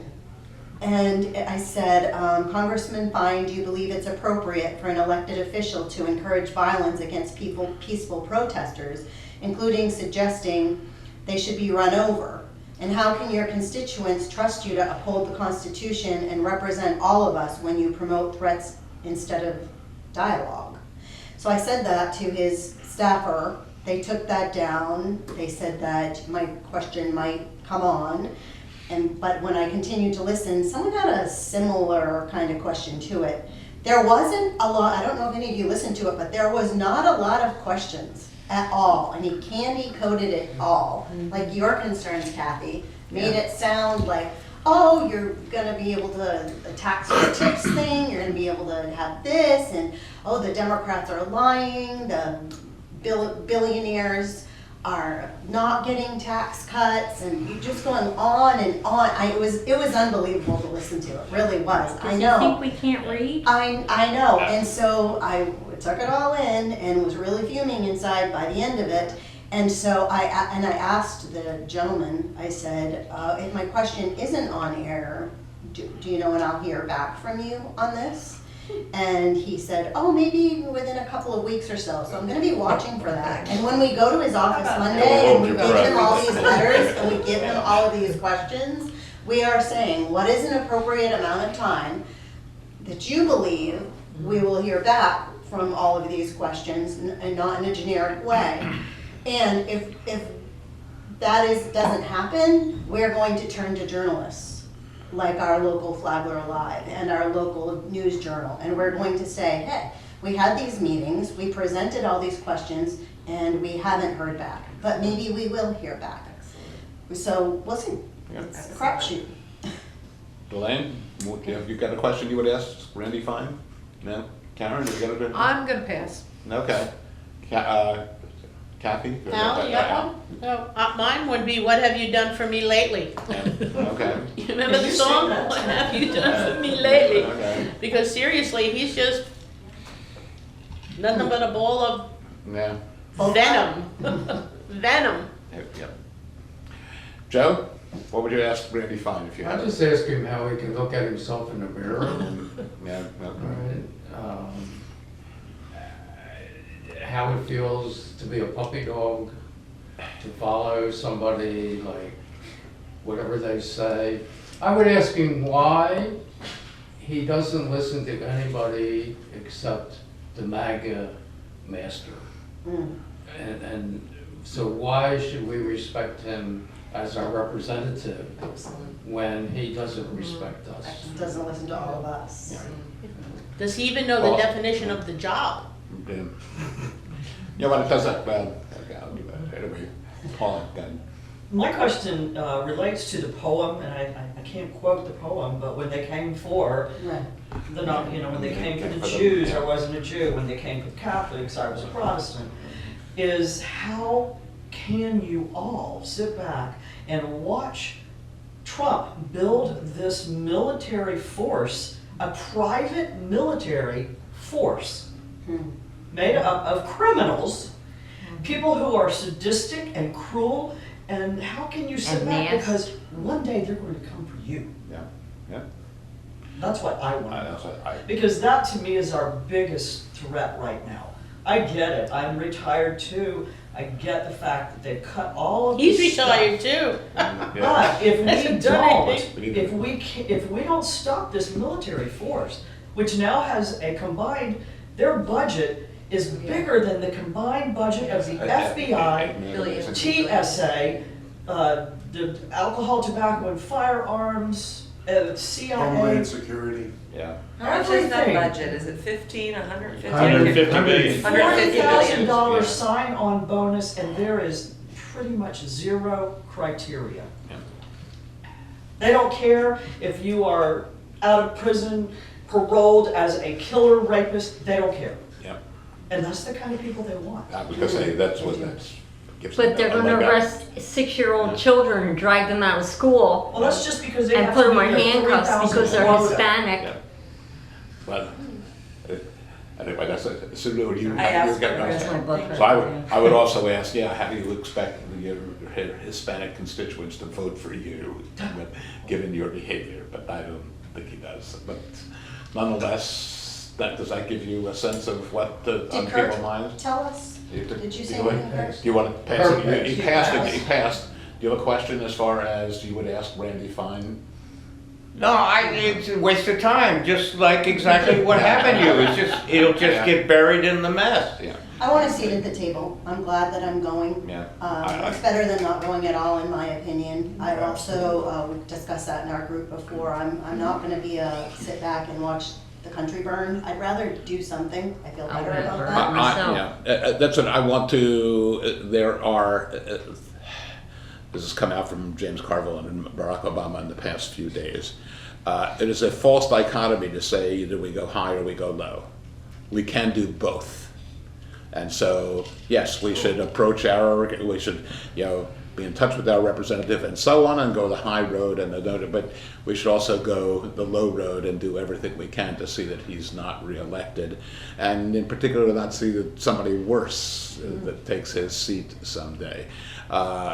Speaker 8: And I said, Congressman Fine, do you believe it's appropriate for an elected official to encourage violence against peaceful protesters, including suggesting they should be run over? And how can your constituents trust you to uphold the Constitution and represent all of us when you promote threats instead of dialogue? So I said that to his staffer. They took that down. They said that my question might come on. But when I continued to listen, someone had a similar kind of question to it. There wasn't a lot, I don't know if any of you listened to it, but there was not a lot of questions at all. And he candy coated it all. Like your concerns, Kathy, made it sound like, oh, you're gonna be able to, the tax for tips thing, you're gonna be able to have this, and oh, the Democrats are lying, the billionaires are not getting tax cuts, and you're just going on and on. It was unbelievable to listen to. It really was. I
Speaker 9: Does
Speaker 8: know.
Speaker 9: he think we can't read?
Speaker 8: I know. And so I took it all in and was really fuming inside by the end of it. And so I asked the gentleman, I said, if my question isn't on air, do you know when I'll hear back from you on this? And he said, oh, maybe within a couple of weeks or so. So I'm going to be watching for that. And when we go to his office Monday and we give him all these letters and we give him all of these questions, we are saying, what is an appropriate amount of time that you believe we will hear back from all of these questions and not in a generic way? And if that doesn't happen, we're going to turn to journalists like our local Flagler Alive and our local news journal. And we're going to say, hey, we had these meetings, we presented all these questions, and we haven't heard back. But maybe we will hear back. So we'll see. It's a crapshoot.
Speaker 1: Elaine, have you got a question you would ask Randy Fine? No? Karen, have you got a question?
Speaker 10: I'm gonna pass.
Speaker 1: Okay. Kathy?
Speaker 3: Al, you got one? No, mine would be, what have you done for me lately?
Speaker 1: Okay.
Speaker 3: You remember the song? What have you done for me lately?
Speaker 1: Okay.
Speaker 3: Because seriously, he's just nothing but a ball of
Speaker 1: Yeah.
Speaker 3: venom. Venom.
Speaker 1: Yep. Joe, what would you ask Randy Fine if you had
Speaker 11: I
Speaker 1: it?
Speaker 11: just ask him how he can look at himself in the mirror.
Speaker 1: Yeah.
Speaker 11: Right? How it feels to be a puppy dog, to follow somebody, like whatever they say. I would ask him why he doesn't listen to anybody except the MAGA master. And so why should we respect him as our representative when he doesn't respect us?
Speaker 8: Doesn't listen to all of us.
Speaker 3: Does he even know the definition of the job?
Speaker 1: Yeah. Yeah, well, it does that. Well, okay, I'll do that. Anyway, Paul, then.
Speaker 5: My question relates to the poem, and I can't quote the poem, but when they came for when they came for the Jews, I wasn't a Jew. When they came for the Catholics, I was a Protestant. Is how can you all sit back and watch Trump build this military force, a private military force, made up of criminals, people who are sadistic and cruel, and how can you sit back because one day they're going to come for you?
Speaker 1: Yeah.
Speaker 5: That's what I want to
Speaker 1: That's
Speaker 5: know.
Speaker 1: what I.
Speaker 5: Because that to me is our biggest threat right now. I get it. I'm retired too. I get the fact that they've cut all of
Speaker 3: He's
Speaker 5: this stuff.
Speaker 3: retired too.
Speaker 5: But if
Speaker 3: Hasn't
Speaker 5: we
Speaker 3: done
Speaker 5: don't,
Speaker 3: anything.
Speaker 5: if we don't stop this military force, which now has a combined, their budget is bigger than the combined budget of the FBI, TSA, the alcohol, tobacco, and firearms, CIA.
Speaker 6: Homeland Security.
Speaker 1: Yeah.
Speaker 4: How much is that budget? Is it 15, 150?
Speaker 2: 150 million.
Speaker 4: $150
Speaker 5: $40,000 sign-on bonus, and there is pretty much zero criteria.
Speaker 1: Yeah.
Speaker 5: They don't care if you are out of prison, paroled as a killer rapist, they don't care.
Speaker 1: Yeah.
Speaker 5: And that's the kind of people they want.
Speaker 1: I was gonna say that's what that's. Gives
Speaker 9: But they're
Speaker 1: them a
Speaker 9: gonna
Speaker 1: leg up.
Speaker 9: arrest 6-year-old children and drag them out of school
Speaker 5: Well, that's just because they
Speaker 9: and
Speaker 5: have
Speaker 9: put
Speaker 5: to
Speaker 9: them
Speaker 5: meet
Speaker 9: in
Speaker 5: their
Speaker 9: handcuffs
Speaker 5: 3,000
Speaker 9: because they're
Speaker 5: quota.
Speaker 9: Hispanic.
Speaker 1: Yeah. Well, anyway, that's it. So you
Speaker 4: I asked
Speaker 1: getting
Speaker 4: for
Speaker 1: us.
Speaker 4: it.
Speaker 9: My blood pressure.
Speaker 1: So I would also ask, how do you expect your Hispanic constituents to vote for you, given your behavior? But I don't think he does. But nonetheless, does that give you a sense of what on people's minds?
Speaker 8: Tell us. Did you say anything first?
Speaker 1: Do you want to pass it?
Speaker 11: Perfect.
Speaker 1: He passed it. He passed. Do you have a question as far as you would ask Randy Fine?
Speaker 2: No, it's a waste of time, just like exactly what happened to you. It'll just get buried in the mess.
Speaker 1: Yeah.
Speaker 8: I want a seat at the table. I'm glad that I'm going.
Speaker 1: Yeah.
Speaker 8: It's better than not going at all, in my opinion. I also, we've discussed that in our group before. I'm not gonna be a sit back and watch the country burn. I'd rather do something. I feel better
Speaker 9: I'd
Speaker 8: about
Speaker 9: rather-
Speaker 8: that.
Speaker 9: myself.
Speaker 1: That's what I want to, there are, this has come out from James Carville and Barack Obama in the past few days. It is a false dichotomy to say either we go high or we go low. We can do both. And so, yes, we should approach we should, be in touch with our representative and so on and go the high road and but we should also go the low road and do everything we can to see that he's not reelected. And in particular, not see that somebody worse that takes his seat someday.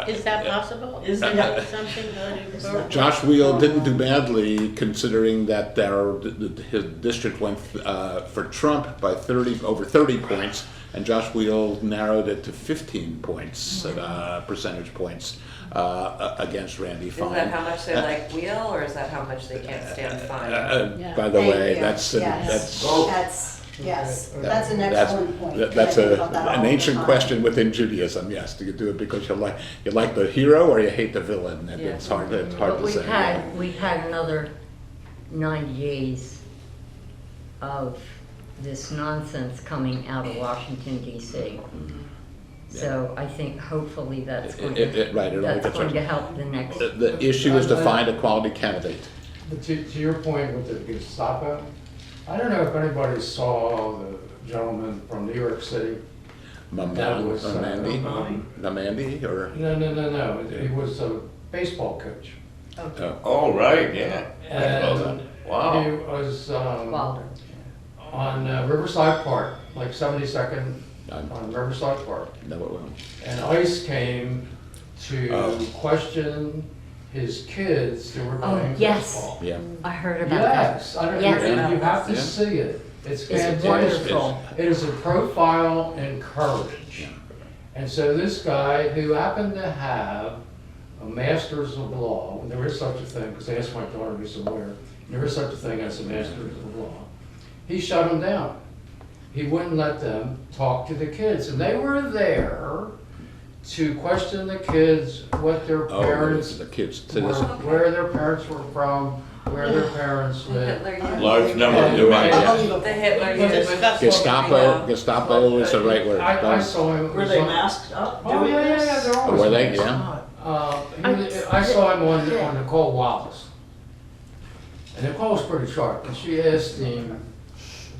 Speaker 3: Is that possible?
Speaker 5: Is
Speaker 3: that
Speaker 5: that-
Speaker 3: something good?
Speaker 1: Josh Wheel didn't do badly considering that his district went for Trump by over 30 points, and Josh Wheel narrowed it to 15 points, percentage points against Randy
Speaker 4: Is
Speaker 1: Fine.
Speaker 4: that how much they like Wheel, or is that how much they can't stand Fine?
Speaker 3: Yeah.
Speaker 1: By the
Speaker 8: Thank
Speaker 1: way,
Speaker 8: you.
Speaker 1: that's
Speaker 8: Yes. Yes, that's an excellent point.
Speaker 1: That's
Speaker 8: I think about that all
Speaker 1: an
Speaker 8: the
Speaker 1: ancient
Speaker 8: time.
Speaker 1: question within Judaism. Yes, do you do it because you like the hero or you hate the villain? And
Speaker 9: Yeah.
Speaker 1: it's hard
Speaker 9: But
Speaker 1: to say.
Speaker 9: we've had another 90 days of this nonsense coming out of Washington DC. So I think hopefully that's going
Speaker 1: Right, it only
Speaker 9: that's
Speaker 1: gets
Speaker 9: going
Speaker 1: worse.
Speaker 9: to help the next.
Speaker 1: The issue is to find a quality candidate.
Speaker 11: But to your point with the Gestapo, I don't know if anybody saw the gentleman from New York City. That was,
Speaker 1: Mandy,
Speaker 5: Mamandi.
Speaker 1: or
Speaker 11: No. He was a baseball coach.
Speaker 2: Oh, right, yeah.
Speaker 11: And
Speaker 2: Wow.
Speaker 11: he was
Speaker 9: Wilder.
Speaker 11: on Riverside Park, like 72nd
Speaker 1: I
Speaker 11: on Riverside Park.
Speaker 1: know it well.
Speaker 11: And ICE came to question his kids that were
Speaker 9: Oh,
Speaker 11: playing
Speaker 9: yes.
Speaker 11: baseball.
Speaker 1: Yeah.
Speaker 9: I heard about that.
Speaker 11: Yes, I don't,
Speaker 9: Yes.
Speaker 11: you have to
Speaker 1: Yeah.
Speaker 11: see it. It's
Speaker 9: It's
Speaker 11: fantastic.
Speaker 9: wonderful.
Speaker 11: It is a profile in courage. And so this guy, who happened to have a master's of law, when there is such a thing, because I asked my daughter who's a lawyer, there is such a thing as a master's of law, he shut them down. He wouldn't let them talk to the kids. And they were there to question the kids, what their
Speaker 1: Oh,
Speaker 11: parents
Speaker 1: the kids.
Speaker 11: were, where their parents were from, where their parents
Speaker 4: The
Speaker 11: lived.
Speaker 4: Hitler Youth.
Speaker 2: Large number of
Speaker 1: You're right,
Speaker 2: devices.
Speaker 1: yeah.
Speaker 4: The Hitler
Speaker 11: But
Speaker 4: Youth.
Speaker 3: it's-
Speaker 1: Gestapo is the right word.
Speaker 11: I saw him.
Speaker 5: Were they masked up
Speaker 11: Oh,
Speaker 5: doing
Speaker 11: yeah,
Speaker 5: this?
Speaker 11: they're always
Speaker 1: Were they?
Speaker 11: masked.
Speaker 1: Yeah.
Speaker 11: I saw him on Nicole Wallace. And Nicole was pretty sharp, and she asked him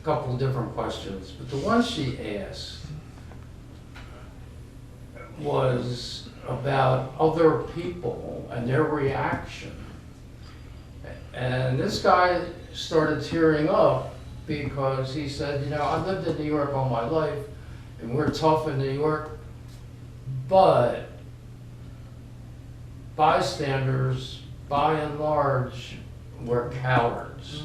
Speaker 11: a couple of different questions, but the one she asked was about other people and their reaction. And this guy started tearing up because he said, I've lived in New York all my life, and we're tough in New York, but bystanders, by and large, were cowards.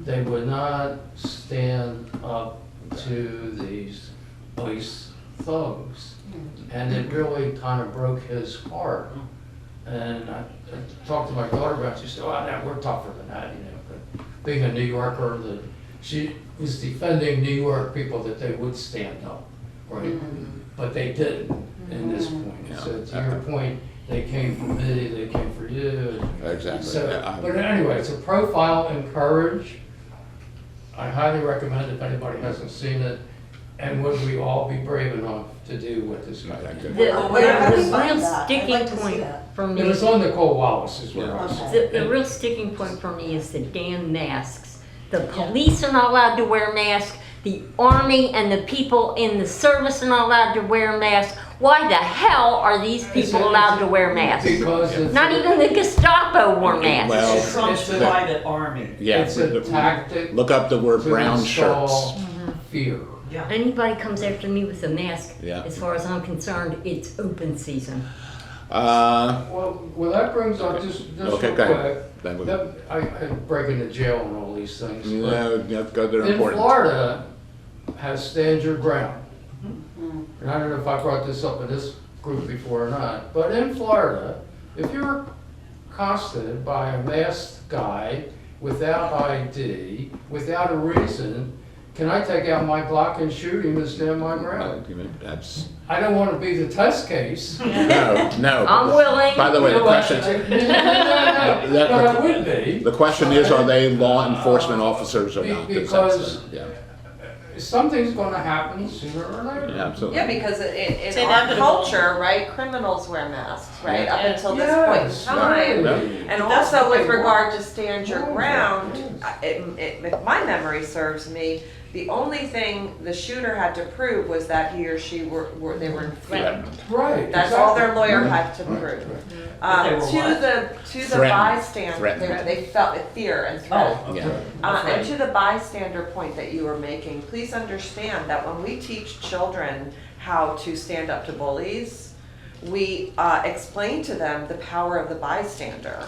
Speaker 11: They would not stand up to these ICE thugs. And it really kind of broke his heart. And I talked to my daughter about it. She said, no, we're tougher than that, But being a New Yorker, she was defending New York people that they would stand up, right? But they didn't in this point.
Speaker 1: Yeah.
Speaker 11: So to your point, they came for me, they came for you.
Speaker 1: Exactly.
Speaker 11: So,
Speaker 1: Yeah,
Speaker 11: but anyway, it's a profile in courage. I highly recommend if anybody hasn't seen it. And would we all be brave enough to do what this guy did?
Speaker 9: The
Speaker 8: How do we
Speaker 9: real
Speaker 8: find that? I'd
Speaker 9: sticking
Speaker 8: like to see
Speaker 9: point
Speaker 8: that.
Speaker 9: for
Speaker 11: It
Speaker 9: me,
Speaker 11: was on Nicole Wallace is what I was
Speaker 1: Yeah.
Speaker 11: saying.
Speaker 9: the real sticking point for me is the damn masks. The police are not allowed to wear masks. The army and the people in the service are not allowed to wear masks. Why the hell are these people allowed to wear masks?
Speaker 11: Because it's
Speaker 9: Not even the Gestapo wore masks.
Speaker 1: Well,
Speaker 5: It's Trump's
Speaker 11: it's a-
Speaker 5: private army.
Speaker 1: Yeah.
Speaker 11: it's a tactic
Speaker 1: Look up the word
Speaker 11: to
Speaker 1: brown
Speaker 11: install
Speaker 1: shirts.
Speaker 11: fear.
Speaker 5: Yeah.
Speaker 9: Anybody comes after me with a mask,
Speaker 1: Yeah.
Speaker 9: as far as I'm concerned, it's open season.
Speaker 11: Well, that brings up just
Speaker 1: Okay,
Speaker 11: real
Speaker 1: go
Speaker 11: quick.
Speaker 1: ahead. Then we-
Speaker 11: I break into jail and all these things. but
Speaker 1: Yeah, they're
Speaker 11: in
Speaker 1: important.
Speaker 11: Florida, has stand your ground. And I don't know if I brought this up in this group before or not, but in Florida, if you're accosted by a masked guy without ID, without a reason, can I take out my Glock and shoot him and stand my ground?
Speaker 1: That's,
Speaker 11: I don't want to be the test case.
Speaker 1: no.
Speaker 9: I'm willing.
Speaker 1: By the way, the question,
Speaker 11: But I would be.
Speaker 1: the question is, are they law enforcement officers or not?
Speaker 11: Because
Speaker 1: Yeah,
Speaker 11: something's gonna happen sooner or later.
Speaker 1: yeah, absolutely.
Speaker 4: Yeah, because
Speaker 3: It's
Speaker 4: in our
Speaker 3: inevitable.
Speaker 4: culture, right, criminals wear masks, right,
Speaker 1: Yeah.
Speaker 4: up until this point in
Speaker 11: Yes,
Speaker 4: time.
Speaker 11: right.
Speaker 4: And
Speaker 5: That's
Speaker 4: also
Speaker 5: what
Speaker 4: with
Speaker 5: they
Speaker 4: regard
Speaker 5: want.
Speaker 4: to stand your
Speaker 11: Oh,
Speaker 4: ground,
Speaker 11: yes.
Speaker 4: if my memory serves me, the only thing the shooter had to prove was that he or she they were in fear.
Speaker 11: Right.
Speaker 4: That's all
Speaker 11: exactly.
Speaker 4: their lawyer had to prove.
Speaker 5: But they were what?
Speaker 4: To the
Speaker 1: Threatened.
Speaker 4: bystander,
Speaker 1: Threatened.
Speaker 4: they felt fear and threat.
Speaker 5: Oh, okay.
Speaker 1: Yeah.
Speaker 4: And to the bystander point that you were making, please understand that when we teach children how to stand up to bullies, we explain to them the power of the bystander.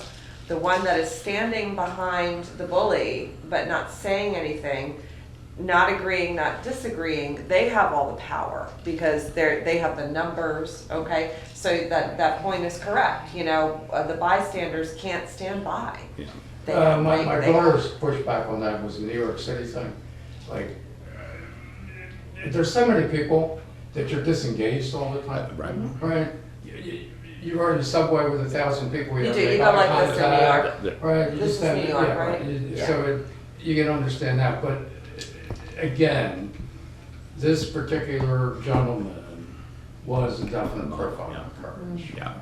Speaker 4: The one that is standing behind the bully but not saying anything, not agreeing, not disagreeing, they have all the power because they have the numbers, okay? So that point is correct, you know, the bystanders can't stand by.
Speaker 1: Yeah.
Speaker 4: They have-
Speaker 11: My
Speaker 4: they have-
Speaker 11: daughter's pushback on that was the New York City thing. Like, there's so many people that you're disengaged all the time.
Speaker 1: Right.
Speaker 11: Right? You are in the subway with 1,000 people.
Speaker 4: You
Speaker 11: have
Speaker 4: do, you
Speaker 11: make
Speaker 4: go
Speaker 11: eye
Speaker 4: like this in New
Speaker 11: contact,
Speaker 4: York.
Speaker 11: Right? you
Speaker 4: This
Speaker 11: just
Speaker 4: is
Speaker 11: have-
Speaker 4: New York,
Speaker 11: yeah,
Speaker 4: right?
Speaker 11: So you can understand that, but again, this particular gentleman was a definite profile of courage.
Speaker 1: Yeah.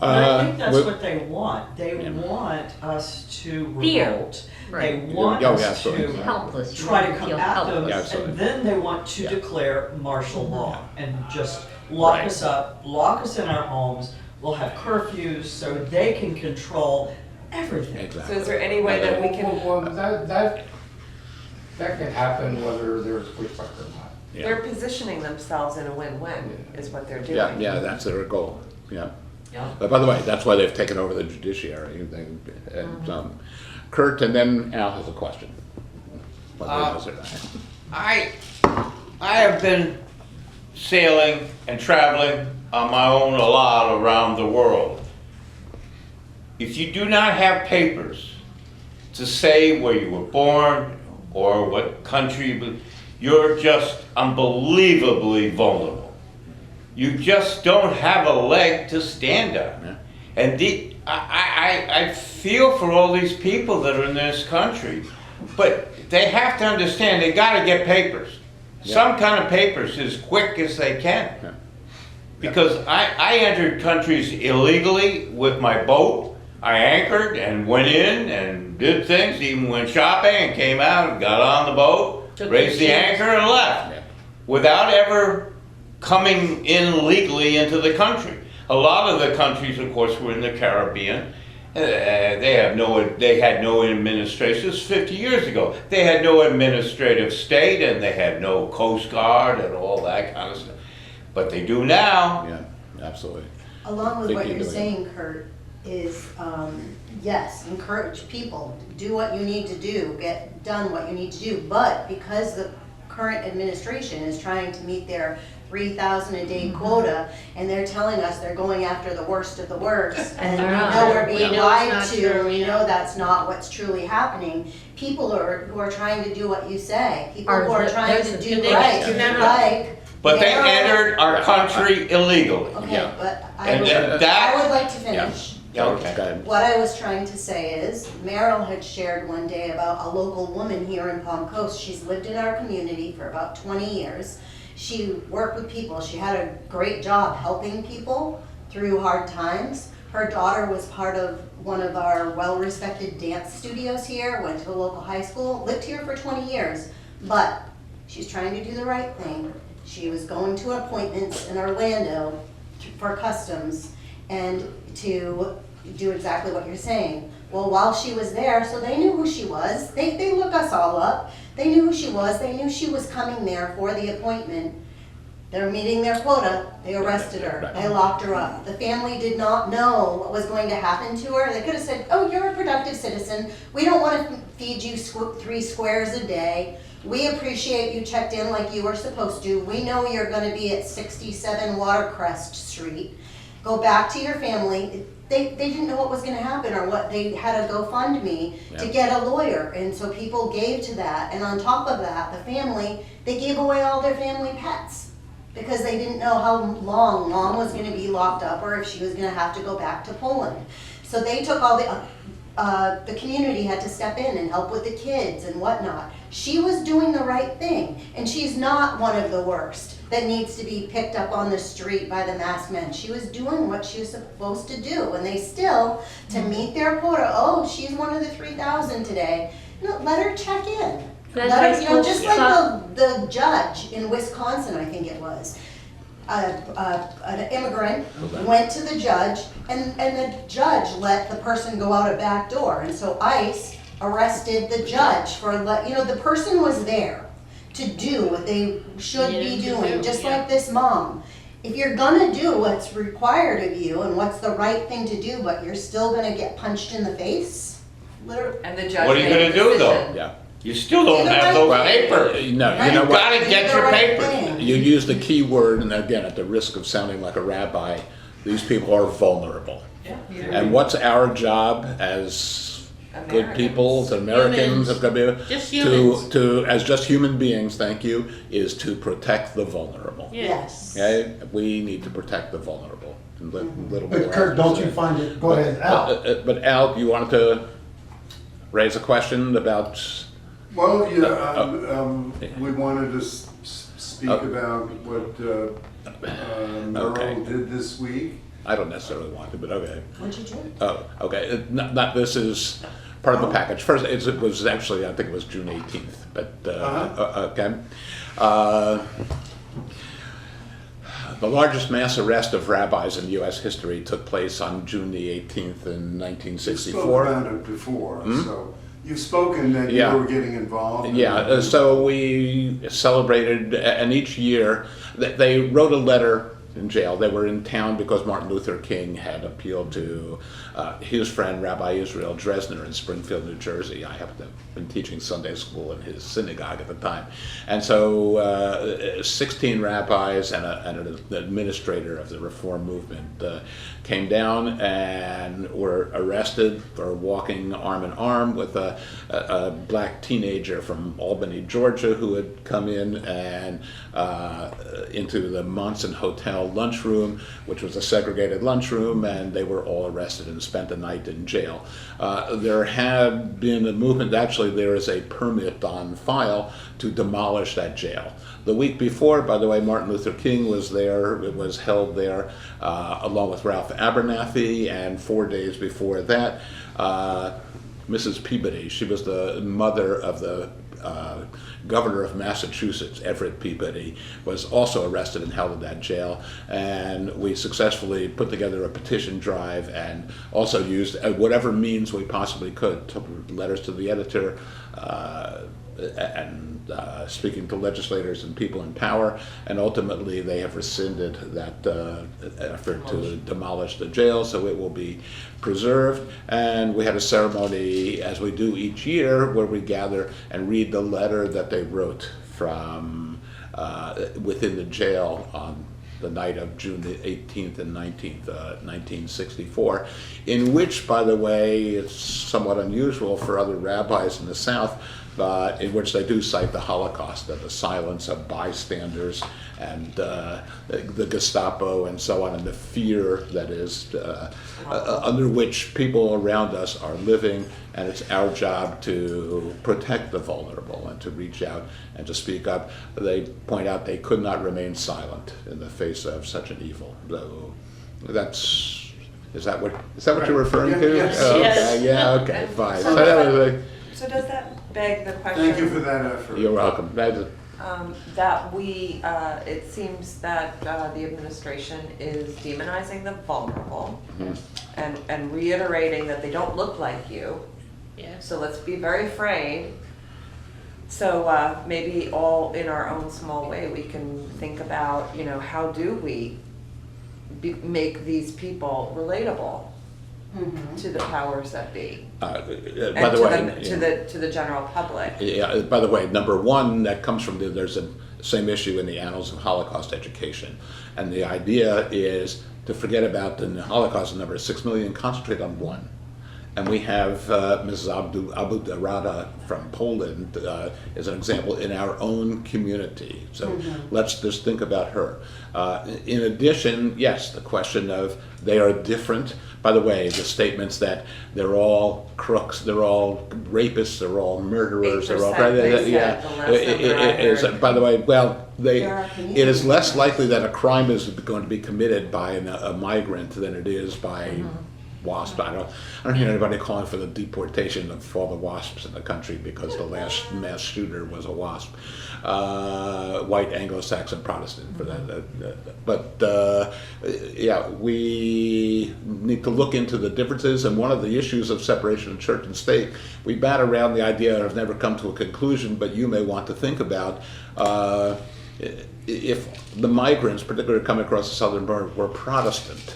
Speaker 5: And I think that's
Speaker 1: we-
Speaker 5: what they want. They
Speaker 1: Yeah.
Speaker 5: want us to
Speaker 9: Fear.
Speaker 5: revolt. They
Speaker 9: Right.
Speaker 5: want
Speaker 1: Yeah,
Speaker 5: us
Speaker 1: absolutely.
Speaker 5: to
Speaker 9: Helpless. You
Speaker 5: try to
Speaker 9: wanna
Speaker 5: come
Speaker 9: feel
Speaker 5: at them,
Speaker 9: helpless.
Speaker 1: Yeah, absolutely.
Speaker 5: and then they want to
Speaker 1: Yeah.
Speaker 5: declare martial law and just lock
Speaker 1: Right.
Speaker 5: us up, lock us in our homes. We'll have curfews so they can control everything.
Speaker 1: Exactly.
Speaker 4: So is there any way that we can,
Speaker 11: Well, that can happen whether there's pushback or not.
Speaker 1: Yeah.
Speaker 4: they're positioning themselves in a win-win,
Speaker 11: Yeah.
Speaker 4: is what they're doing.
Speaker 1: Yeah, yeah, that's their goal, yeah.
Speaker 5: Yeah.
Speaker 1: But by the way, that's why they've taken over the judiciary. And Kurt, and then Al has a question. What was it?
Speaker 2: I have been sailing and traveling on my own a lot around the world. If you do not have papers to say where you were born or what country, you're just unbelievably vulnerable. You just don't have a leg to stand on.
Speaker 1: Yeah.
Speaker 2: And I feel for all these people that are in this country, but they have to understand they got to get papers.
Speaker 1: Yeah.
Speaker 2: Some kind of papers as quick as they can.
Speaker 1: Yeah.
Speaker 2: Because I entered countries illegally with my boat. I anchored and went in and did things, even went shopping and came out and got on the boat,
Speaker 3: Took
Speaker 2: raised the
Speaker 3: your chance.
Speaker 2: anchor and left.
Speaker 1: Yeah.
Speaker 2: Without ever coming in legally into the country. A lot of the countries, of course, were in the Caribbean. They had no administration. This was 50 years ago. They had no administrative state, and they had no Coast Guard and all that kind of stuff. But they do now.
Speaker 1: Yeah, absolutely.
Speaker 8: Along with
Speaker 1: Think
Speaker 8: what
Speaker 1: you're
Speaker 8: you're
Speaker 1: doing
Speaker 8: saying, Kurt, is, yes, encourage people, do what you need to do, get done what you need to do, but because the current administration is trying to meet their 3,000 a day quota, and they're telling us they're going after the worst of the worst, and we
Speaker 9: they're not.
Speaker 8: know we're
Speaker 3: We
Speaker 8: being
Speaker 3: know it's
Speaker 8: lied
Speaker 3: not
Speaker 8: to,
Speaker 3: true,
Speaker 8: we
Speaker 3: yeah.
Speaker 8: know that's not what's truly happening. People who are trying to do what you say, people who are trying to do
Speaker 3: they-
Speaker 8: right,
Speaker 3: they're not-
Speaker 8: like.
Speaker 2: But they
Speaker 8: Meryl-
Speaker 2: entered our country illegally.
Speaker 8: Okay,
Speaker 1: Yeah.
Speaker 8: but
Speaker 2: And
Speaker 8: I
Speaker 2: that,
Speaker 8: would like to finish.
Speaker 2: Yeah, okay.
Speaker 1: Go ahead.
Speaker 8: What I was trying to say is, Meryl had shared one day about a local woman here in Palm Coast. She's lived in our community for about 20 years. She worked with people. She had a great job helping people through hard times. Her daughter was part of one of our well-respected dance studios here, went to a local high school, lived here for 20 years. But she's trying to do the right thing. She was going to appointments in Orlando for customs and to do exactly what you're saying. Well, while she was there, so they knew who she was. They look us all up. They knew who she was. They knew she was coming there for the appointment. They're meeting their quota. They arrested her. They locked her up. The family did not know what was going to happen to her. They could have said, oh, you're a productive citizen. We don't want to feed you 3 squares a day. We appreciate you checked in like you were supposed to. We know you're going to be at 67 Watercrest Street. Go back to your family. they didn't know what was gonna happen or what, they had a GoFundMe to
Speaker 1: Yeah.
Speaker 8: get a lawyer, and so people gave to that, and on top of that, the family, they gave away all their family pets. Because they didn't know how long Mom was gonna be locked up or if she was gonna have to go back to Poland. So they took all the community had to step in and help with the kids and whatnot. She was doing the right thing, and she's not one of the worst that needs to be picked up on the street by the masked men. She was doing what she was supposed to do, and they still, to meet their quota, oh, she's one of the 3,000 today, no, let her check in.
Speaker 9: That's
Speaker 8: Let her,
Speaker 9: right.
Speaker 8: you know, just like the judge in Wisconsin, I think it was, an immigrant went to the judge, and the judge let the person go out a back door, and so ICE arrested the judge for, the person was there to do what they should be doing, just like this mom. If you're gonna do what's required of you and what's the right thing to do, but you're still gonna get punched in the face, literally.
Speaker 4: And the judge
Speaker 2: What are you
Speaker 4: made a
Speaker 2: gonna do, though?
Speaker 4: decision.
Speaker 1: Yeah.
Speaker 2: You still don't
Speaker 8: Do the
Speaker 2: have
Speaker 8: right
Speaker 2: those
Speaker 8: thing.
Speaker 2: papers.
Speaker 1: No,
Speaker 8: Right?
Speaker 1: you know
Speaker 2: You
Speaker 1: what?
Speaker 2: gotta
Speaker 8: Do
Speaker 2: get
Speaker 8: the
Speaker 2: your
Speaker 8: right
Speaker 2: papers.
Speaker 8: thing.
Speaker 1: You use the key word, and again, at the risk of sounding like a rabbi, these people are vulnerable. And what's our job as good
Speaker 4: Americans.
Speaker 1: people, as Americans,
Speaker 3: Humans. Just humans.
Speaker 1: to as just human beings, thank you, is to protect the vulnerable.
Speaker 3: Yeah.
Speaker 8: Yes.
Speaker 1: Okay, we need to protect the vulnerable. A little more.
Speaker 7: But Kurt, don't you find it, go ahead, Al.
Speaker 1: But Al, you wanted to raise a question about?
Speaker 6: Well, we wanted to speak
Speaker 1: Oh.
Speaker 6: about what
Speaker 1: Okay.
Speaker 6: Merle did this week.
Speaker 1: I don't necessarily want to, but okay.
Speaker 8: What'd you do?
Speaker 1: Oh, okay. Not this is part of the package. First, it was actually, I think it was June 18th, but, okay. The largest mass arrest of rabbis in U.S. history took place on June the 18th in
Speaker 6: You spoke
Speaker 1: 1964.
Speaker 6: about it before, so you've spoken that
Speaker 1: Yeah.
Speaker 6: you were getting involved.
Speaker 1: Yeah, so we celebrated, and each year, they wrote a letter in jail. They were in town because Martin Luther King had appealed to his friend Rabbi Israel Dresner in Springfield, New Jersey. I happened to have been teaching Sunday school in his synagogue at the time. And so 16 rabbis and an administrator of the Reform movement came down and were arrested for walking arm in arm with a black teenager from Albany, Georgia, who had come in and into the Monson Hotel lunchroom, which was a segregated lunchroom, and they were all arrested and spent the night in jail. There had been a movement, actually there is a permit on file to demolish that jail. The week before, by the way, Martin Luther King was there. It was held there along with Ralph Abernathy, and 4 days before that, Mrs. Peabody, she was the mother of the governor of Massachusetts, Everett Peabody, was also arrested and held in that jail. And we successfully put together a petition drive and also used whatever means we possibly could, took letters to the editor, and speaking to legislators and people in power, and ultimately they have rescinded that effort to demolish the jail, so it will be preserved. And we had a ceremony, as we do each year, where we gather and read the letter that they wrote from within the jail on the night of June the 18th and 19th, 1964, in which, by the way, it's somewhat unusual for other rabbis in the South, but in which they do cite the Holocaust and the silence of bystanders and the Gestapo and so on, and the fear that is under which people around us are living. And it's our job to protect the vulnerable and to reach out and to speak up. They point out they could not remain silent in the face of such an evil. So is that what you're referring to?
Speaker 6: Yes.
Speaker 1: Oh,
Speaker 3: Yes.
Speaker 1: okay, yeah, okay, fine.
Speaker 4: So-
Speaker 1: So that was
Speaker 4: So does that beg the question?
Speaker 6: Thank you for that effort.
Speaker 1: you're welcome.
Speaker 4: That it seems that the administration is demonizing the vulnerable and reiterating that they don't look like you.
Speaker 3: Yes.
Speaker 4: So let's be very afraid. So maybe all in our own small way, we can think about, how do we make these people relatable to the powers that be,
Speaker 1: By
Speaker 4: and
Speaker 1: the way,
Speaker 4: to the general public.
Speaker 1: yeah, by the way, number one, that comes from there's a same issue in the Annals of Holocaust Education. And the idea is to forget about the Holocaust number 6 million, concentrate on one. And we have Mrs. Abu Darada from Poland as an example in our own community. So let's just think about her. In addition, yes, the question of they are different. By the way, the statements that they're all crooks, they're all rapists, they're all murderers, they're all
Speaker 4: 8% they said, the last number I
Speaker 1: is,
Speaker 4: heard.
Speaker 1: by the way, well,
Speaker 8: There are
Speaker 1: it is less likely that a crime is going to be committed by a migrant than it is by WASP. I don't hear anybody calling for the deportation of all the WASPs in the country because the last mass shooter was a WASP. White Anglo-Saxon Protestant for that. But yeah, we need to look into the differences, and one of the issues of separation of church and state, we bat around the idea and have never come to a conclusion, but you may want to think about if the migrants, particularly coming across the southern border, were Protestant,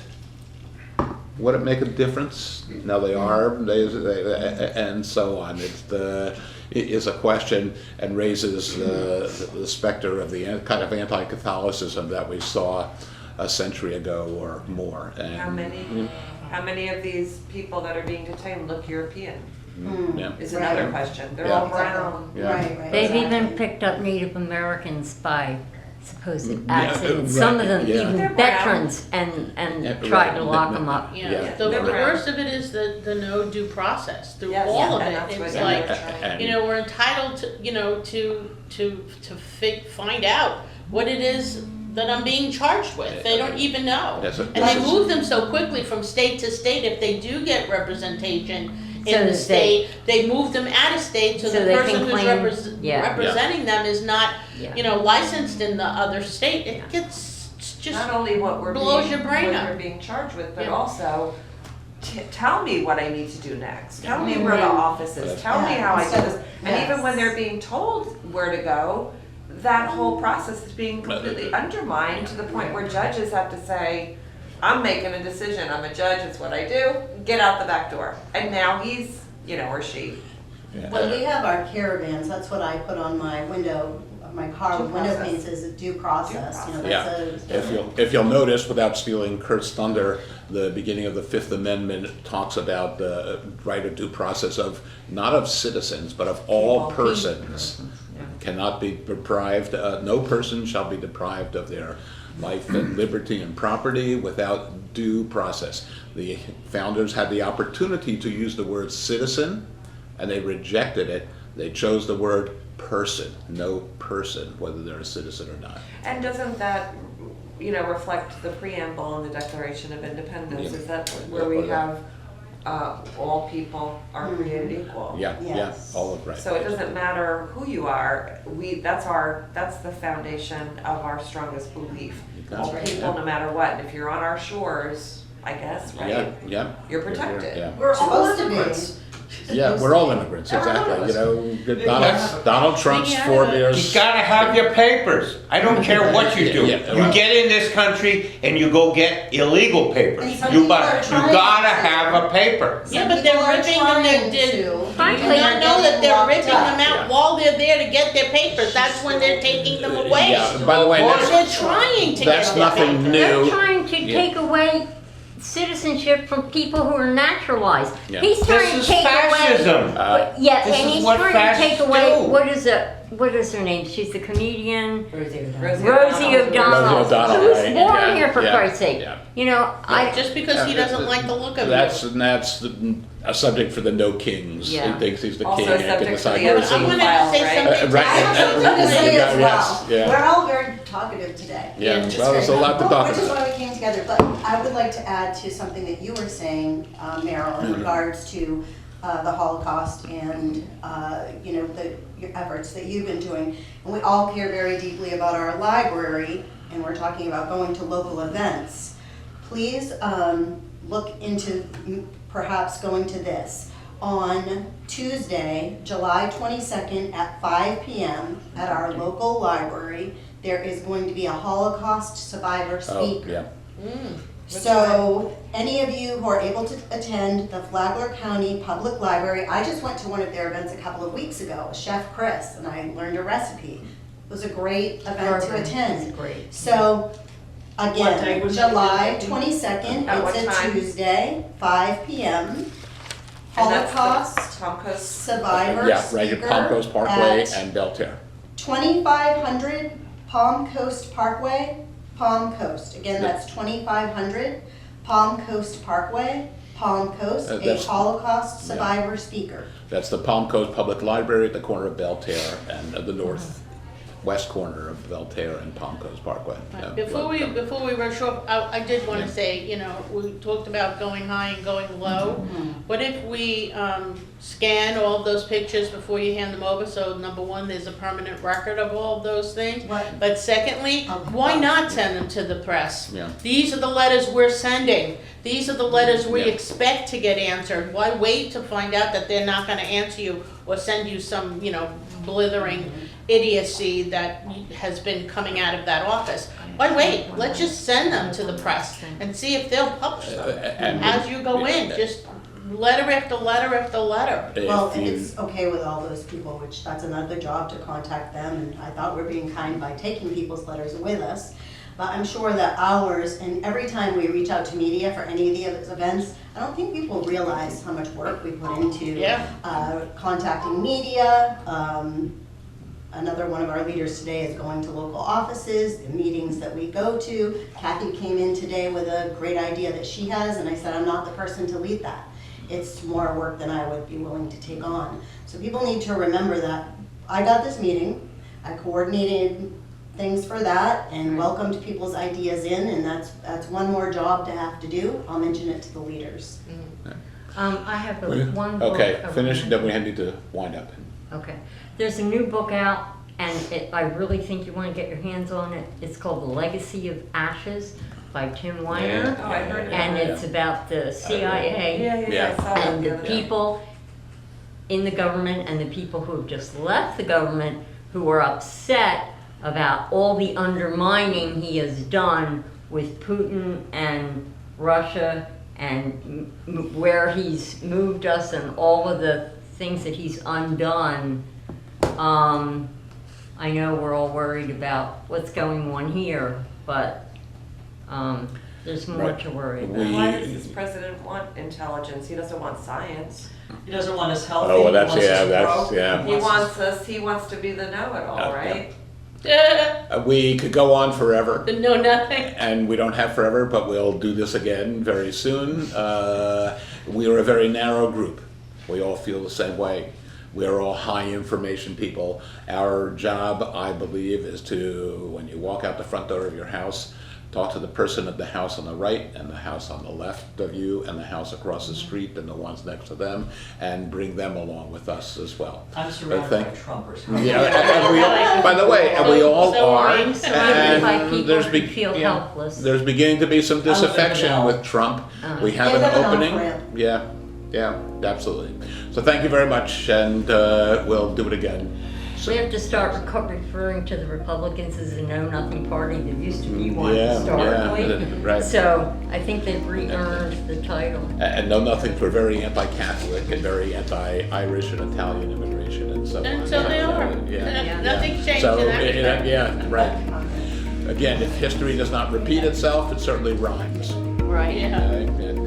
Speaker 1: would it make a difference? No, they are, and so on. It is a question and raises the specter of the kind of anti-Catholicism that we saw a century ago or more. And
Speaker 4: How many of these people that are being detained look European?
Speaker 1: Yeah.
Speaker 4: Is another
Speaker 8: Right.
Speaker 4: question. They're
Speaker 1: Yeah.
Speaker 4: all brown.
Speaker 1: Yeah.
Speaker 8: Right.
Speaker 9: They've even
Speaker 8: exactly.
Speaker 9: picked up Native Americans by supposed
Speaker 1: Yeah,
Speaker 9: accidents. Some of them
Speaker 1: right, yeah.
Speaker 9: even
Speaker 4: They're brown.
Speaker 9: veterans and
Speaker 1: Yeah,
Speaker 9: tried
Speaker 1: right.
Speaker 9: to lock them up.
Speaker 3: Yeah,
Speaker 1: Yeah.
Speaker 3: the
Speaker 4: They're brown.
Speaker 3: worst of it is the no due process through
Speaker 4: Yes,
Speaker 3: all of
Speaker 4: and
Speaker 3: it.
Speaker 4: that's what
Speaker 3: It's
Speaker 4: they're
Speaker 3: like,
Speaker 4: trying.
Speaker 3: you know, we're entitled to, you know, to find out what it is that I'm being charged with. They don't even know.
Speaker 1: That's a-
Speaker 3: And they move them so quickly from state to state. If they do get representation
Speaker 9: So
Speaker 3: in the
Speaker 9: that
Speaker 3: state, they move them out of state so
Speaker 9: So
Speaker 3: the
Speaker 9: they
Speaker 3: person
Speaker 9: can
Speaker 3: who's
Speaker 9: claim- yeah.
Speaker 3: representing them is not,
Speaker 9: Yeah.
Speaker 3: you know, licensed in the other state. It
Speaker 9: Yeah.
Speaker 3: gets just
Speaker 4: Not only what we're
Speaker 3: blows
Speaker 4: being,
Speaker 3: your brain
Speaker 4: what
Speaker 3: up.
Speaker 4: you're being charged with, but
Speaker 3: Yeah.
Speaker 4: also tell me what I need to do next. Tell me where the office is. Tell me how I do this. And even when they're being told where to go, that whole process is being completely undermined to the point where judges have to say, I'm making a decision. I'm a judge. It's what I do. Get out the back door. And now he's, you know, or she.
Speaker 1: Yeah.
Speaker 8: When we have our caravans, that's what I put on my window of my car,
Speaker 4: Due
Speaker 8: with window
Speaker 4: process.
Speaker 8: panes, is a due process, you know,
Speaker 1: Yeah,
Speaker 8: that's
Speaker 1: if you'll notice, without stealing Kurt's thunder, the beginning of the Fifth Amendment talks about the right of due process of, not of citizens, but of all
Speaker 4: People.
Speaker 1: persons. Cannot be deprived, no person shall be deprived of their life and liberty and property without due process. The founders had the opportunity to use the word citizen, and they rejected it. They chose the word person, no person, whether they're a citizen or not.
Speaker 4: And doesn't that, you know, reflect the preamble in the Declaration of Independence?
Speaker 1: Yeah.
Speaker 4: Is that where we have all people are created equal?
Speaker 1: Yeah, yeah,
Speaker 8: Yes.
Speaker 1: all of right.
Speaker 4: So it doesn't matter who you are, that's the foundation of our strongest belief.
Speaker 1: That's
Speaker 4: All
Speaker 1: right,
Speaker 4: people,
Speaker 1: yeah.
Speaker 4: no matter what, and if you're on our shores, I guess,
Speaker 1: Yeah,
Speaker 4: right?
Speaker 1: yeah.
Speaker 4: You're protected.
Speaker 1: Yeah,
Speaker 5: We're all
Speaker 8: supposed to
Speaker 5: immigrants.
Speaker 8: be.
Speaker 1: yeah, we're all immigrants, exactly, you know, Donald Trump's
Speaker 3: Speaking out of
Speaker 1: forebears.
Speaker 2: You gotta have your papers. I don't care what you do.
Speaker 1: Yeah,
Speaker 2: You
Speaker 1: well-
Speaker 2: get in this country and you go get illegal papers.
Speaker 8: And some
Speaker 2: You
Speaker 8: people are
Speaker 2: you
Speaker 8: trying
Speaker 2: gotta
Speaker 8: to.
Speaker 2: have a paper.
Speaker 3: Yeah, but they're
Speaker 8: People are
Speaker 3: ripping them,
Speaker 8: trying
Speaker 3: they
Speaker 8: to.
Speaker 3: do you
Speaker 9: Frankly,
Speaker 3: not know that they're
Speaker 8: locked
Speaker 3: ripping
Speaker 8: up.
Speaker 3: them out while they're there to get their papers? That's when they're taking them away.
Speaker 1: Yeah, by the way,
Speaker 3: Or
Speaker 1: that's,
Speaker 3: they're trying to get
Speaker 1: that's
Speaker 3: their
Speaker 1: nothing
Speaker 3: papers.
Speaker 9: They're
Speaker 1: new.
Speaker 9: trying to
Speaker 1: Yeah.
Speaker 9: take away citizenship from people who are naturalized.
Speaker 1: Yeah.
Speaker 9: He's trying
Speaker 2: This
Speaker 9: to
Speaker 2: is
Speaker 9: take away.
Speaker 2: fascism.
Speaker 9: Yeah,
Speaker 2: This
Speaker 9: and
Speaker 2: is
Speaker 9: he's
Speaker 2: what
Speaker 9: trying to
Speaker 2: fascists
Speaker 9: take away.
Speaker 2: do.
Speaker 9: What is her name? She's the comedian
Speaker 4: Rosie
Speaker 9: Rosie
Speaker 4: O'Donnell.
Speaker 9: O'Donnell,
Speaker 1: Rosie O'Donnell,
Speaker 9: who was
Speaker 1: right,
Speaker 9: born
Speaker 1: yeah,
Speaker 9: here for
Speaker 1: yeah,
Speaker 9: Christ's sake.
Speaker 1: yeah.
Speaker 9: You know,
Speaker 3: Just because he doesn't like the look of
Speaker 1: That's,
Speaker 3: you.
Speaker 1: and that's a subject for the no kings.
Speaker 9: Yeah.
Speaker 1: He thinks he's the
Speaker 4: Also
Speaker 1: king and can
Speaker 4: subject to
Speaker 1: decide
Speaker 4: the
Speaker 1: where
Speaker 4: other
Speaker 1: to
Speaker 3: I'm
Speaker 1: sit.
Speaker 3: gonna
Speaker 4: file,
Speaker 3: say
Speaker 4: right?
Speaker 3: something.
Speaker 1: Right,
Speaker 8: I have something to say as well.
Speaker 1: yeah.
Speaker 8: We're all very talkative today.
Speaker 1: Yeah,
Speaker 3: just
Speaker 1: well, there's a lot to talk
Speaker 8: Which is
Speaker 1: about.
Speaker 8: why we came together, but I would like to add to something that you were saying, Meryl, in regards to the Holocaust and, you know, your efforts that you've been doing. And we all care very deeply about our library, and we're talking about going to local events. Please look into perhaps going to this. On Tuesday, July 22nd at 5 p.m. at our local library, there is going to be a Holocaust survivor
Speaker 1: Oh,
Speaker 8: speaker.
Speaker 1: yeah.
Speaker 8: So, any of you who are able to attend the Flagler County Public Library, I just went to one of their events a couple of weeks ago, Chef Chris, and I learned a recipe. It was a great event to attend.
Speaker 9: Great.
Speaker 8: So,
Speaker 5: What day
Speaker 8: Again,
Speaker 5: was it?
Speaker 8: July 22nd,
Speaker 4: At what
Speaker 8: it's a
Speaker 4: time?
Speaker 8: Tuesday, 5 p.m.
Speaker 4: And that's the
Speaker 8: Holocaust
Speaker 4: Palm Coast.
Speaker 8: survivor
Speaker 1: Yeah, right at
Speaker 8: speaker
Speaker 1: Palm Coast Parkway
Speaker 8: at
Speaker 1: and Belterre.
Speaker 8: 2500 Palm Coast Parkway, Palm Coast. Again, that's 2500 Palm Coast Parkway, Palm Coast, a
Speaker 1: That's-
Speaker 8: Holocaust
Speaker 1: yeah.
Speaker 8: survivor speaker.
Speaker 1: That's the Palm Coast Public Library at the corner of Belterre and the northwest corner of Belterre and Palm Coast Parkway. Yeah,
Speaker 3: Before we rush off, I did want to say, you know, we talked about going high and going low. What if we scan all of those pictures before you hand them over? So number one, there's a permanent record of all of those things.
Speaker 8: What?
Speaker 3: But secondly, why not send them to the press?
Speaker 1: Yeah.
Speaker 3: These are the letters we're sending. These are the letters we
Speaker 1: Yeah.
Speaker 3: expect to get answered. Why wait to find out that they're not going to answer you or send you some, you know, blithering idiocy that has been coming out of that office? Why wait? Let's just send them to the press and see if they'll publish them.
Speaker 1: and-
Speaker 3: As you go in, just letter after letter after letter.
Speaker 8: Well,
Speaker 1: If
Speaker 8: and
Speaker 1: you-
Speaker 8: it's okay with all those people, which that's another job to contact them, and I thought we're being kind by taking people's letters with us. But I'm sure that ours, and every time we reach out to media for any of these events, I don't think people realize how much work we put into
Speaker 3: Yeah.
Speaker 8: contacting media. Another one of our leaders today is going to local offices, the meetings that we go to. Kathy came in today with a great idea that she has, and I said, I'm not the person to lead that. It's more work than I would be willing to take on. So people need to remember that I got this meeting, I coordinated things for that and welcomed people's ideas in, and that's one more job to have to do. I'll mention it to the leaders.
Speaker 9: I have one book.
Speaker 1: Okay, finish, then we need to wind up.
Speaker 9: Okay. There's a new book out, and I really think you want to get your hands on it. It's called The Legacy of Ashes by Tim Weiner.
Speaker 4: Oh, I heard
Speaker 9: And
Speaker 4: that.
Speaker 9: it's about the CIA
Speaker 4: Yeah, I saw that
Speaker 9: and
Speaker 4: the
Speaker 9: the
Speaker 4: other day.
Speaker 9: people in the government and the people who have just left the government who are upset about all the undermining he has done with Putin and Russia and where he's moved us and all of the things that he's undone. I know we're all worried about what's going on here, but there's more
Speaker 1: Right.
Speaker 9: to worry about.
Speaker 1: We-
Speaker 4: Why does this president want intelligence? He doesn't want science.
Speaker 5: He doesn't want us healthy.
Speaker 1: Oh, well,
Speaker 5: he
Speaker 1: that's-
Speaker 5: wants us
Speaker 1: yeah,
Speaker 5: to
Speaker 1: that's-
Speaker 5: grow,
Speaker 1: yeah.
Speaker 4: He wants to be the know-it-all,
Speaker 1: Yeah.
Speaker 4: right?
Speaker 1: We could go on forever.
Speaker 3: No, nothing.
Speaker 1: And we don't have forever, but we'll do this again very soon. We are a very narrow group. We all feel the same way. We are all high information people. Our job, I believe, is to, when you walk out the front door of your house, talk to the person at the house on the right and the house on the left of you and the house across the street and the ones next to them, and bring them along with us as well.
Speaker 5: I'm surrounded by Trumpers.
Speaker 1: Yeah, and we all, by the way, and we all
Speaker 3: So
Speaker 1: are.
Speaker 3: are we.
Speaker 9: Surrounded by
Speaker 1: And
Speaker 9: people
Speaker 1: there's
Speaker 9: who
Speaker 1: be-
Speaker 9: feel
Speaker 1: yeah,
Speaker 9: helpless.
Speaker 1: There's beginning to be some
Speaker 5: live in
Speaker 1: disaffection
Speaker 5: hell.
Speaker 1: with Trump. We have
Speaker 8: Give
Speaker 1: an
Speaker 8: him an
Speaker 1: opening.
Speaker 8: off-ramp.
Speaker 1: Yeah, absolutely. So thank you very much, and we'll do it again.
Speaker 9: We have to start referring to the Republicans as a know-nothing party. There used to be one
Speaker 1: Yeah,
Speaker 9: historically.
Speaker 1: right.
Speaker 9: So I think they've re-earned the title.
Speaker 1: And know nothing for very anti-Catholic and very anti-Irish and Italian immigration and so on.
Speaker 3: And so they are.
Speaker 1: Yeah.
Speaker 3: Nothing's changed
Speaker 1: So,
Speaker 3: in that respect.
Speaker 1: yeah, right. Again, if history does not repeat itself, it certainly rhymes.
Speaker 9: Right.
Speaker 3: Yeah.
Speaker 1: Okay? And